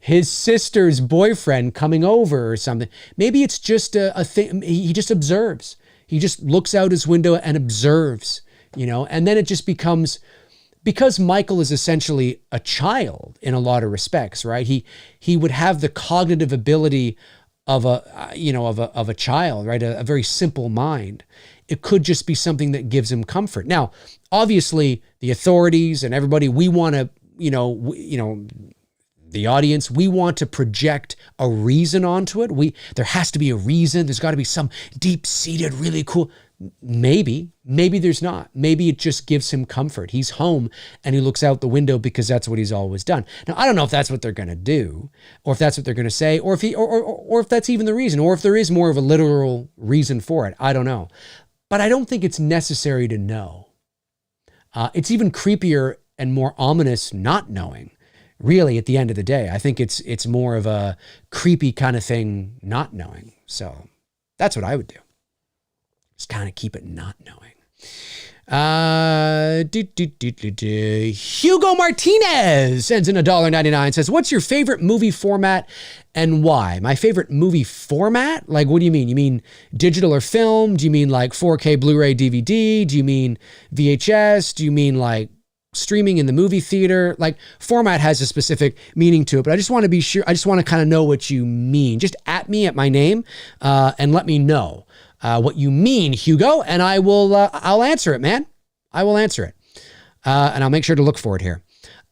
his sister's boyfriend coming over or something. Maybe it's just a thing. He just observes. He just looks out his window and observes, and then it just becomes, because Michael is essentially a child in a lot of respects, right? He would have the cognitive ability of a child, right? A very simple mind. It could just be something that gives him comfort. Now, obviously, the authorities and everybody, we want to, the audience, we want to project a reason onto it. There has to be a reason. There's got to be some deep-seated, really cool. Maybe there's not. Maybe it just gives him comfort. He's home and he looks out the window because that's what he's always done. Now, I don't know if that's what they're going to do, or if that's what they're going to say, or if that's even the reason, or if there is more of a literal reason for it. I don't know. But I don't think it's necessary to know. It's even creepier and more ominous not knowing. really, at the end of the day. I think it's more of a creepy kind of thing not knowing. So that's what I would do. Just kind of keep it not knowing. Hugo Martinez sends in $1.99, says, what's your favorite movie format and why? My favorite movie format? Like, what do you mean? You mean digital or film? Do you mean like 4K Blu-ray DVD? Do you mean VHS? Do you mean like streaming in the movie theater? Like, format has a specific meaning to it, but I just want to be sure. I just want to kind of know what you mean. Just at me at my name and let me know what you mean, Hugo, and I will. I'll answer it, man. I will answer it, and I'll make sure to look for it here.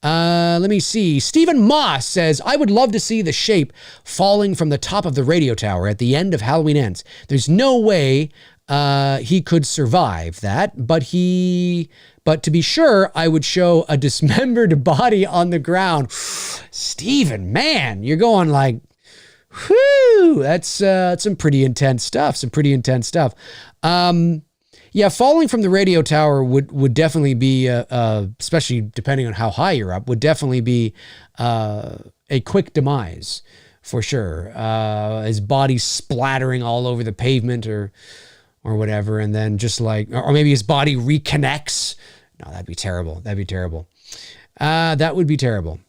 Let me see. Stephen Moss says, I would love to see the shape falling from the top of the radio tower at the end of Halloween Ends. There's no way he could survive that, but to be sure, I would show a dismembered body on the ground. Stephen, man, you're going like, whew, that's some pretty intense stuff. Yeah, falling from the radio tower would definitely be, especially depending on how high you're up, would definitely be a quick demise for sure. His body splattering all over the pavement or whatever, and then just like, or maybe his body reconnects. No, that'd be terrible. That would be terrible.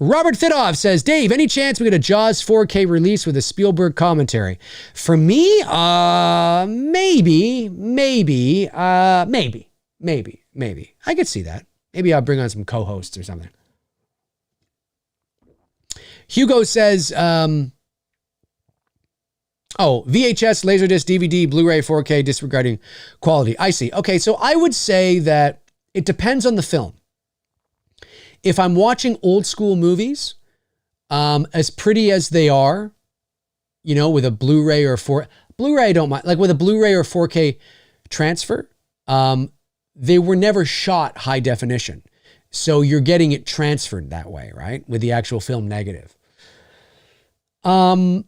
Robert Thidoff says, Dave, any chance we get a Jaws 4K release with a Spielberg commentary? For me, maybe. I could see that. Maybe I'll bring on some co-hosts or something. Hugo says, VHS, Laserdisc, DVD, Blu-ray, 4K, disregarding quality. I see. Okay, so I would say that it depends on the film. If I'm watching old school movies, as pretty as they are, with a Blu-ray or Blu-ray, I don't mind. Like with a Blu-ray or 4K transfer, they were never shot high definition. So you're getting it transferred that way, right? With the actual film negative. One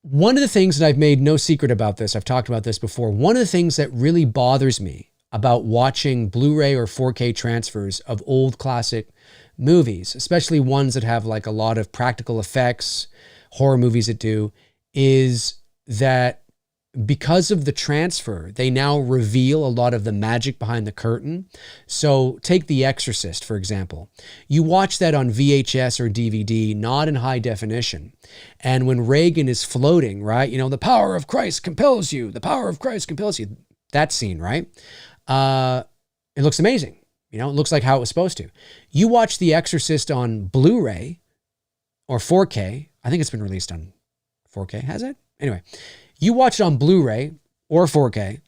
of the things, and I've made no secret about this, I've talked about this before, one of the things that really bothers me about watching Blu-ray or 4K transfers of old classic movies, especially ones that have like a lot of practical effects, horror movies that do, is that because of the transfer, they now reveal a lot of the magic behind the curtain. So take The Exorcist, for example. You watch that on VHS or DVD, not in high definition. And when Reagan is floating, right? The power of Christ compels you. The power of Christ compels you. That scene, right? It looks amazing. It looks like how it was supposed to. You watch The Exorcist on Blu-ray or 4K. I think it's been released on 4K. Has it? Anyway, you watch it on Blu-ray or 4K,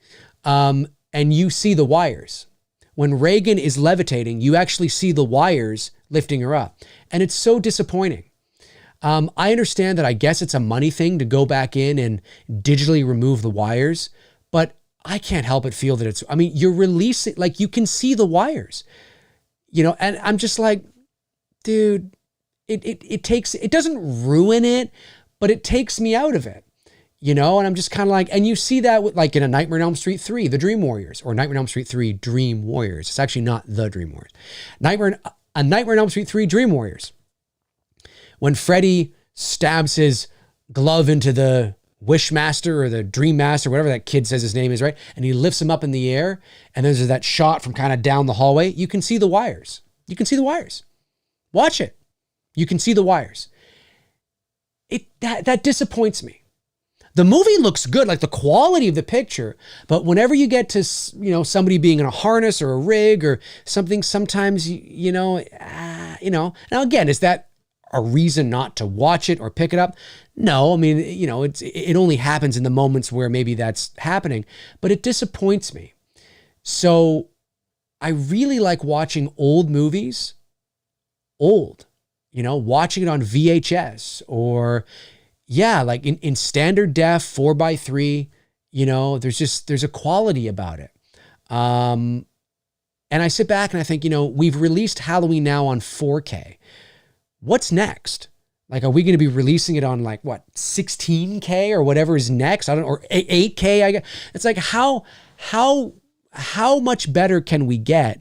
and you see the wires. When Reagan is levitating, you actually see the wires lifting her up. And it's so disappointing. I understand that I guess it's a money thing to go back in and digitally remove the wires, but I can't help but feel that you're releasing, like you can see the wires, and I'm just like, dude, it doesn't ruin it, but it takes me out of it, and I'm just kind of like, and you see that with like in A Nightmare on Elm Street 3, The Dream Warriors, or Nightmare on Elm Street 3, Dream Warriors. It's actually not The Dream Warriors. A Nightmare on Elm Street 3, Dream Warriors. When Freddy stabs his glove into the Wishmaster or the Dream Master, whatever that kid says his name is, right? And he lifts him up in the air, and there's that shot from kind of down the hallway. You can see the wires. Watch it. You can see the wires. That disappoints me. The movie looks good, like the quality of the picture, but whenever you get to, somebody being in a harness or a rig or something, sometimes, now again, is that a reason not to watch it or pick it up? No, it only happens in the moments where maybe that's happening, but it disappoints me. So I really like watching old movies, watching it on VHS or, like in standard def 4:3, there's a quality about it. And I sit back and I think, we've released Halloween now on 4K. What's next? Like, are we going to be releasing it on 16K or whatever is next? Or 8K. It's like, how much better can we get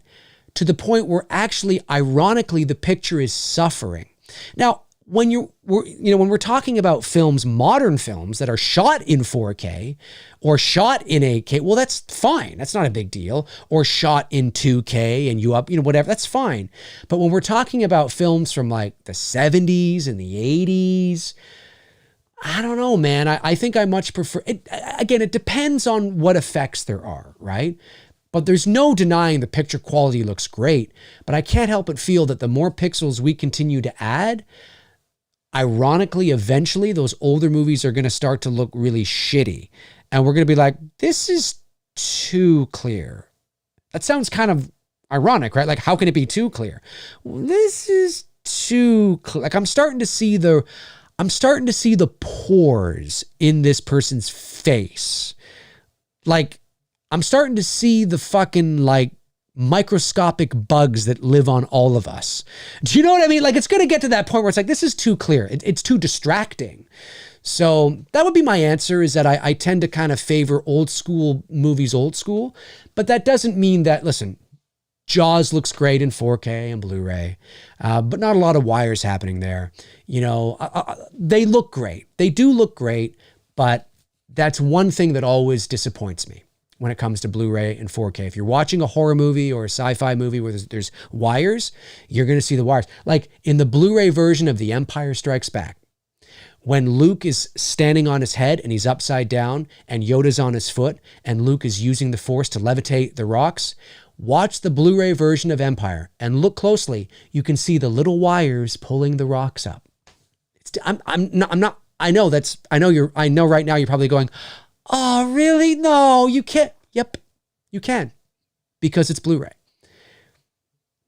to the point where actually, ironically, the picture is suffering. Now, when we're talking about films, modern films that are shot in 4K or shot in 8K, well, that's fine. That's not a big deal. Or shot in 2K and whatever, that's fine. But when we're talking about films from like the 70s and the 80s, I don't know, man. I think I much prefer it. Again, it depends on what effects there are, right? But there's no denying the picture quality looks great. But I can't help but feel that the more pixels we continue to add, ironically, eventually those older movies are going to start to look really shitty. And we're going to be like, this is too clear. That sounds kind of ironic, right? Like, how can it be too clear? Well, this is too clear. Like, I'm starting to see the pores in this person's face. Like, I'm starting to see the fucking, like, microscopic bugs that live on all of us. Do you know what I mean? Like, it's going to get to that point where it's like, this is too clear. It's too distracting. So that would be my answer, is that I tend to kind of favor old school movies, old school. But that doesn't mean that, listen, Jaws looks great in 4K and Blu-ray, but not a lot of wires happening there. They look great. They do look great, but that's one thing that always disappoints me when it comes to Blu-ray and 4K. If you're watching a horror movie or a sci-fi movie where there's wires, you're going to see the wires. Like in the Blu-ray version of The Empire Strikes Back, when Luke is standing on his head and he's upside down and Yoda's on his foot and Luke is using the Force to levitate the rocks, watch the Blu-ray version of Empire and look closely. You can see the little wires pulling the rocks up. I know right now you're probably going, oh, really? No, you can't. Yep, you can, because it's Blu-ray.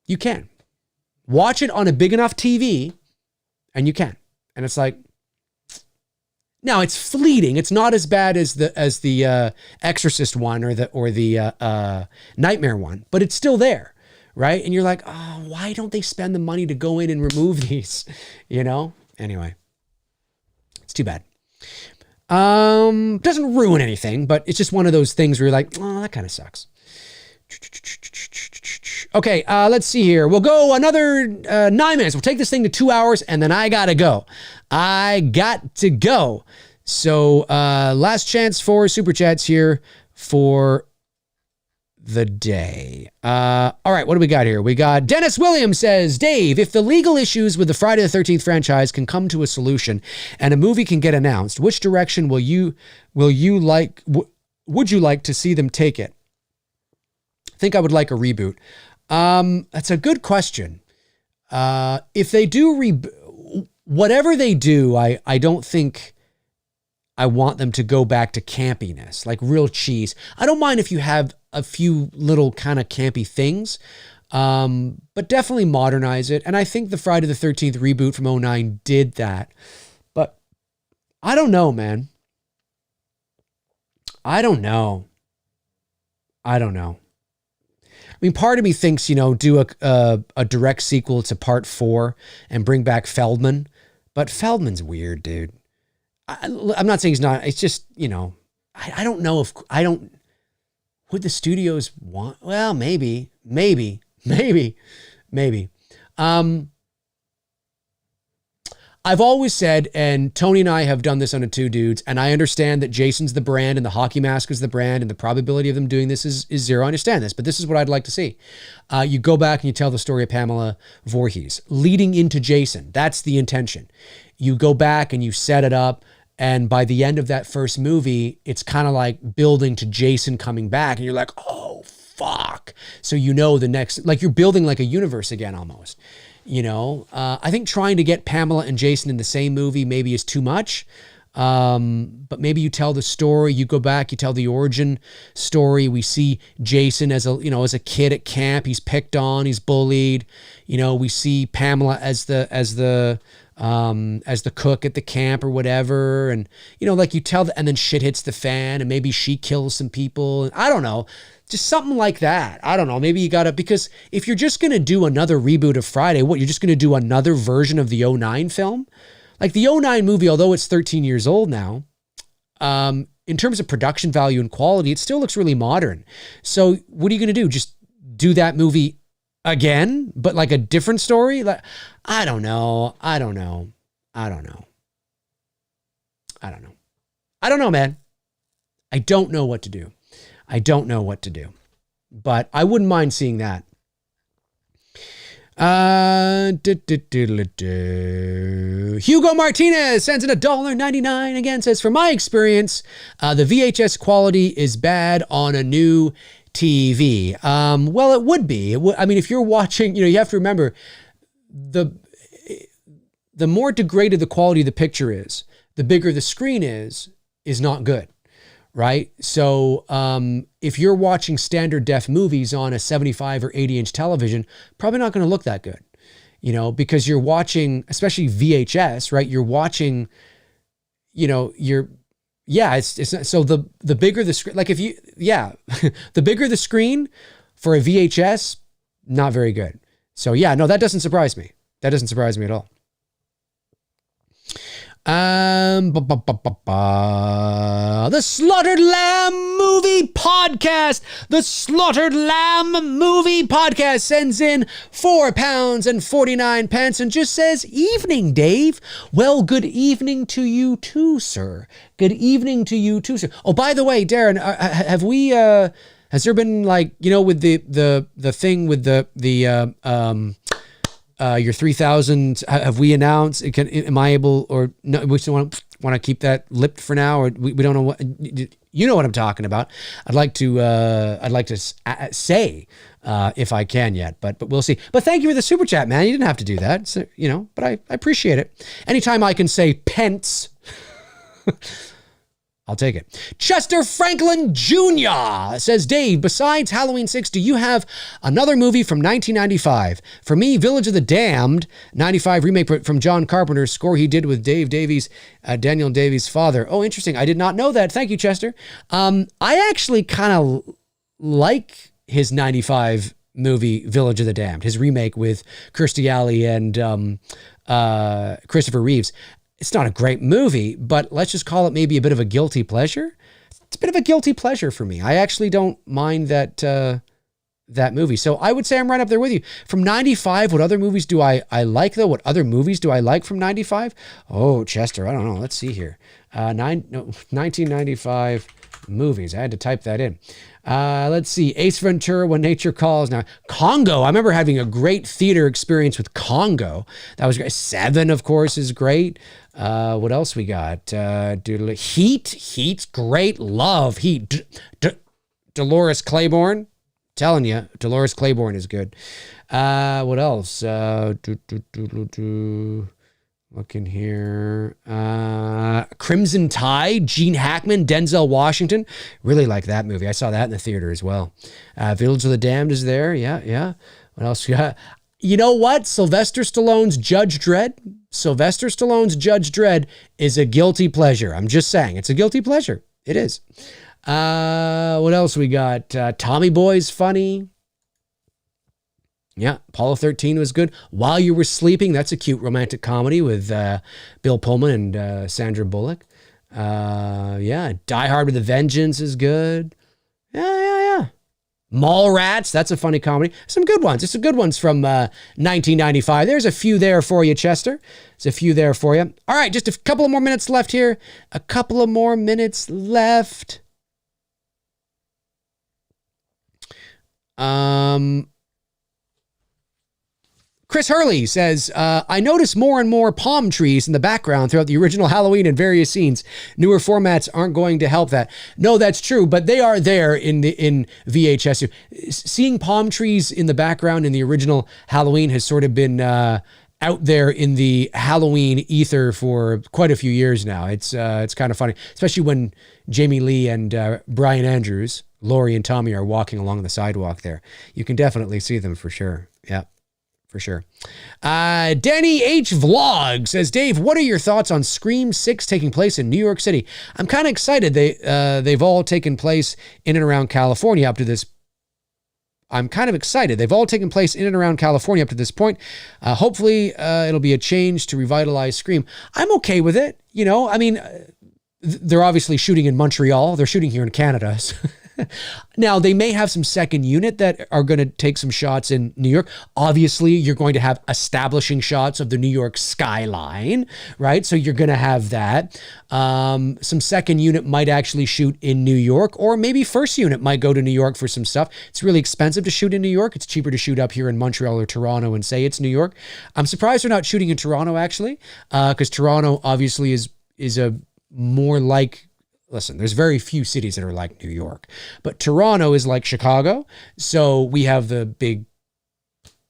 You can. Watch it on a big enough TV, and you can. And it's like, now it's fleeting. It's not as bad as the Exorcist one or the Nightmare one, but it's still there, right? And you're like, oh, why don't they spend the money to go in and remove these? Anyway, it's too bad. Doesn't ruin anything, but it's just one of those things where you're like, oh, that kind of sucks. Okay, let's see here. We'll go another 9 minutes. We'll take this thing to 2 hours, and then I gotta go. I got to go. So last chance for Super Chats here for the day. All right, what do we got here? We got Dennis Williams says, Dave, if the legal issues with the Friday the 13th franchise can come to a solution and a movie can get announced, which direction would you like to see them take it? I think I would like a reboot. That's a good question. If they do whatever they do, I don't think I want them to go back to campiness, like real cheese. I don't mind if you have a few little kind of campy things, but definitely modernize it. And I think the Friday the 13th reboot from 2009 did that. But I don't know, man. I don't know. I mean, part of me thinks, do a direct sequel to part 4 and bring back Feldman. But Feldman's weird, dude. I'm not saying he's not. It's just, I don't know if, would the studios want, well, maybe. I've always said, and Tony and I have done this on a Two Dudes, and I understand that Jason's the brand and the hockey mask is the brand and the probability of them doing this is zero. I understand this, but this is what I'd like to see. You go back and you tell the story of Pamela Voorhees leading into Jason. That's the intention. You go back and you set it up, and by the end of that first movie, it's kind of like building to Jason coming back, and you're like, oh, fuck. So the next, like you're building like a universe again almost. I think trying to get Pamela and Jason in the same movie maybe is too much. But maybe you tell the story, you go back, you tell the origin story. We see Jason as a kid at camp. He's picked on, he's bullied. We see Pamela as the cook at the camp or whatever. And, like you tell, and then shit hits the fan and maybe she kills some people. I don't know. Just something like that. I don't know. Maybe you because if you're just going to do another reboot of Friday, you're just going to do another version of the 2009 film? Like the 2009 movie, although it's 13 years old now, in terms of production value and quality, it still looks really modern. So what are you going to do? Just do that movie again, but like a different story. Like, I don't know, man. I don't know what to do. But I wouldn't mind seeing that. Hugo Martinez sends in $1.99 again, says, from my experience, the VHS quality is bad on a new TV. Well, it would be. I mean, if you're watching, you have to remember, the more degraded the quality of the picture is, the bigger the screen is not good. Right? So if you're watching standard def movies on a 75 or 80 inch television, probably not going to look that good, because you're watching, especially VHS, right? You're watching, it's not, so the bigger the screen, like the bigger the screen for a VHS, not very good. So yeah, no, that doesn't surprise me. That doesn't surprise me at all. The Slaughtered Lamb Movie Podcast. The Slaughtered Lamb Movie Podcast sends in £4.49 and just says, evening, Dave. Well, good evening to you too, sir. Good evening to you too, sir. Oh, by the way, Darren, have we, has there been like, with the thing with your 3,000, have we announced? Am I able, or no? We still want to keep that lipped for now, or we don't know what you know what I'm talking about. I'd like to say if I can yet, but we'll see. But thank you for the super chat, man. You didn't have to do that, so, but I appreciate it. Anytime I can say pence. I'll take it. Chester Franklin Jr. says, Dave, besides Halloween 6, do you have another movie from 1995? For me, Village of the Damned, 95 remake from John Carpenter's score he did with Daniel Davies' father. Oh, interesting. I did not know that. Thank you, Chester. I actually kind of like his 95 movie, Village of the Damned, his remake with Kirstie Alley and Christopher Reeves. It's not a great movie, but let's just call it maybe a bit of a guilty pleasure. It's a bit of a guilty pleasure for me. I actually don't mind that movie. So I would say I'm right up there with you. From 95, what other movies do I like, though? What other movies do I like from 95? Oh, Chester, I don't know. Let's see here. 1995 movies. I had to type that in. Let's see. Ace Ventura, When Nature Calls. Now, Congo. I remember having a great theater experience with Congo. That was great. Seven, of course, is great. What else we got? Heat. Heat's great. Love Heat. Dolores Claiborne. Telling you, Dolores Claiborne is good. What else? Looking here. Crimson Tide, Gene Hackman, Denzel Washington. Really like that movie. I saw that in the theater as well. Village of the Damned is there. Yeah. What else we got? You know what? Sylvester Stallone's Judge Dredd. Sylvester Stallone's Judge Dredd is a guilty pleasure. I'm just saying. It's a guilty pleasure. It is. What else we got? Tommy Boy's funny. Yeah, Apollo 13 was good. While You Were Sleeping, that's a cute romantic comedy with Bill Pullman and Sandra Bullock. Yeah, Die Hard with a Vengeance is good. Yeah. Mallrats, that's a funny comedy. Some good ones. There's some good ones from 1995. There's a few there for you, Chester. There's a few there for you. All right, just a couple of more minutes left here. A couple of more minutes left. Chris Hurley says, I notice more and more palm trees in the background throughout the original Halloween and various scenes. Newer formats aren't going to help that. No, that's true, but they are there in VHS. Seeing palm trees in the background in the original Halloween has sort of been out there in the Halloween ether for quite a few years now. It's kind of funny, especially when Jamie Lee and Brian Andrews, Laurie and Tommy are walking along the sidewalk there. You can definitely see them for sure. Yeah. For sure. Danny H. Vlog says, Dave, what are your thoughts on Scream 6 taking place in New York City? I'm kind of excited. They've all taken place in and around California up to this. I'm kind of excited. They've all taken place in and around California up to this point. Hopefully it'll be a change to revitalize Scream. I'm okay with it. I mean, they're obviously shooting in Montreal. They're shooting here in Canada. Now, they may have some second unit that are going to take some shots in New York. Obviously, you're going to have establishing shots of the New York skyline, right? So you're going to have that. Some second unit might actually shoot in New York, or maybe first unit might go to New York for some stuff. It's really expensive to shoot in New York. It's cheaper to shoot up here in Montreal or Toronto and say it's New York. I'm surprised they're not shooting in Toronto, actually, because Toronto obviously is a more like... Listen, there's very few cities that are like New York, but Toronto is like Chicago. So we have the big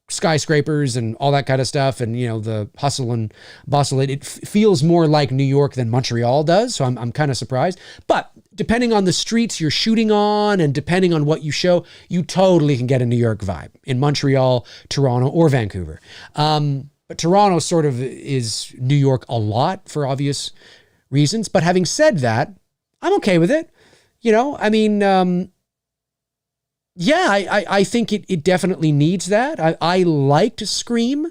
skyscrapers and all that kind of stuff. And, you know, the hustle and bustle, it feels more like New York than Montreal does. So I'm kind of surprised, but depending on the streets you're shooting on and depending on what you show, you totally can get a New York vibe in Montreal, Toronto, or Vancouver. But Toronto sort of is New York a lot for obvious reasons. But having said that, I'm okay with it. You know, I mean, yeah, I think it definitely needs that. I liked Scream,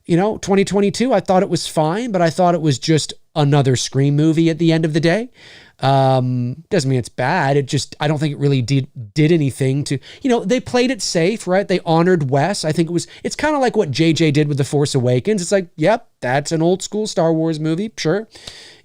you know, 2022. I thought it was fine, but I thought it was just another Scream movie at the end of the day. Doesn't mean it's bad. It just, I don't think it really did anything to, you know, they played it safe, right? They honored Wes. I think it's kind of like what JJ did with The Force Awakens. It's like, yep, that's an old school Star Wars movie. Sure.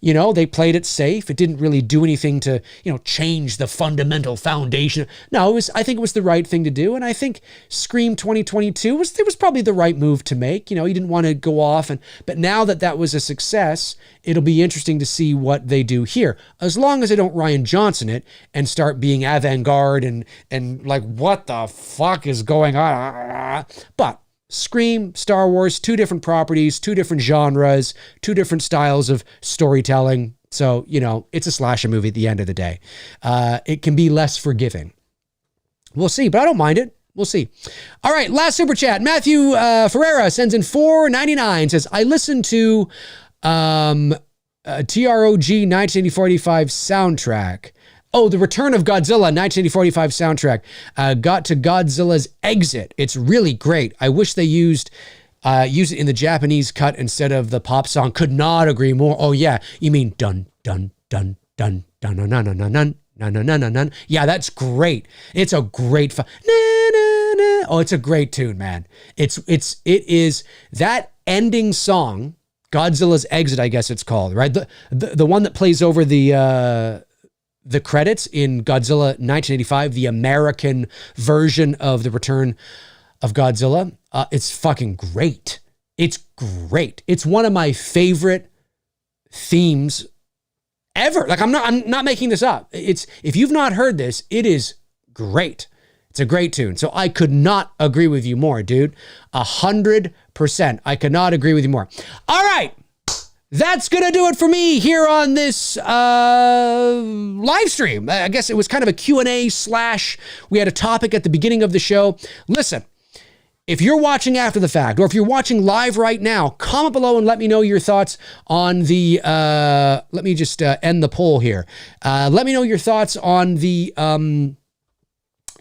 You know, they played it safe. It didn't really do anything to, you know, change the fundamental foundation. No, I think it was the right thing to do. And I think Scream 2022 was probably the right move to make. You know, you didn't want to go off but now that was a success, it'll be interesting to see what they do here. As long as they don't Rian Johnson it and start being avant-garde and like, what the fuck is going on? But Scream, Star Wars, two different properties, two different genres, two different styles of storytelling. So, you know, it's a slasher movie at the end of the day. It can be less forgiving. We'll see, but I don't mind it. We'll see. All right, last super chat. Matthew Ferreira sends in $4.99, says, I listened to TROG 1985 soundtrack. Oh, the Return of Godzilla 1945 soundtrack. Got to Godzilla's Exit. It's really great. I wish they used it in the Japanese cut instead of the pop song. Could not agree more. Oh yeah, you mean dun dun dun dun dun dun dun dun dun dun dun dun dun dun. Yeah, that's great. It's a great oh, it's a great tune, man. It is that ending song, Godzilla's Exit, I guess it's called, right? The one that plays over the credits in Godzilla 1985, the American version of The Return of Godzilla. It's fucking great. It's great. It's one of my favorite themes ever. Like I'm not making this up. If you've not heard this, it is great. It's a great tune. So I could not agree with you more, dude. 100%. I could not agree with you more. All right. That's going to do it for me here on this live stream. I guess it was kind of a Q&A / we had a topic at the beginning of the show. Listen, if you're watching after the fact, or if you're watching live right now, comment below and let me know your thoughts on the, let me just end the poll here. Let me know your thoughts on the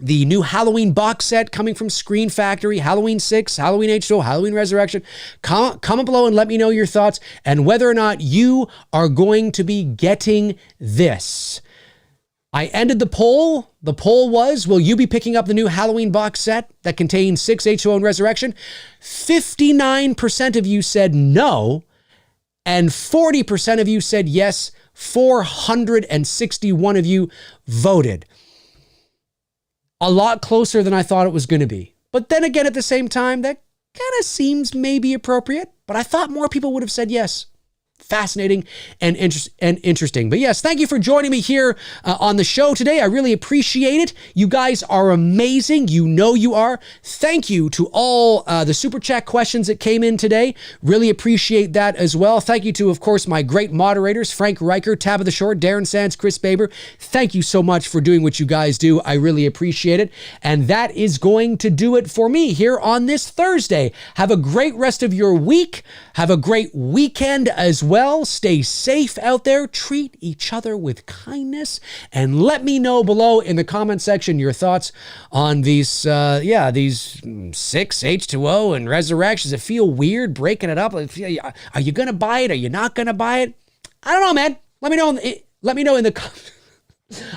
new Halloween box set coming from Screen Factory, Halloween 6, Halloween H20, Halloween Resurrection. Comment below and let me know your thoughts and whether or not you are going to be getting this. I ended the poll. The poll was, will you be picking up the new Halloween box set that contains 6 H20 and Resurrection? 59% of you said no, and 40% of you said yes. 461 of you voted. A lot closer than I thought it was going to be. But then again, at the same time, that kind of seems maybe appropriate, but I thought more people would have said yes. Fascinating and interesting. But yes, thank you for joining me here on the show today. I really appreciate it. You guys are amazing. You know you are. Thank you to all the super chat questions that came in today. Really appreciate that as well. Thank you to, of course, my great moderators, Frank Riker, Tabitha Short, Darren Sands, Chris Baber. Thank you so much for doing what you guys do. I really appreciate it. And that is going to do it for me here on this Thursday. Have a great rest of your week. Have a great weekend as well. Stay safe out there. Treat each other with kindness. And let me know below in the comment section your thoughts on these, these 6 H20 and Resurrections. Does it feel weird breaking it up? Are you going to buy it? Are you not going to buy it? I don't know, man. Let me know in the comments.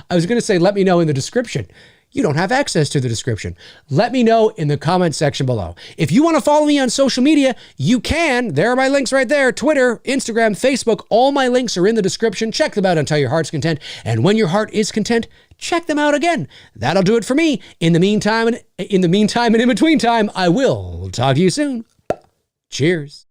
I was going to say, let me know in the description. You don't have access to the description. Let me know in the comment section below. If you want to follow me on social media, you can. There are my links right there. Twitter, Instagram, Facebook. All my links are in the description. Check them out until your heart's content. And when your heart is content, check them out again. That'll do it for me. In the meantime and in between time, I will talk to you soon. Cheers.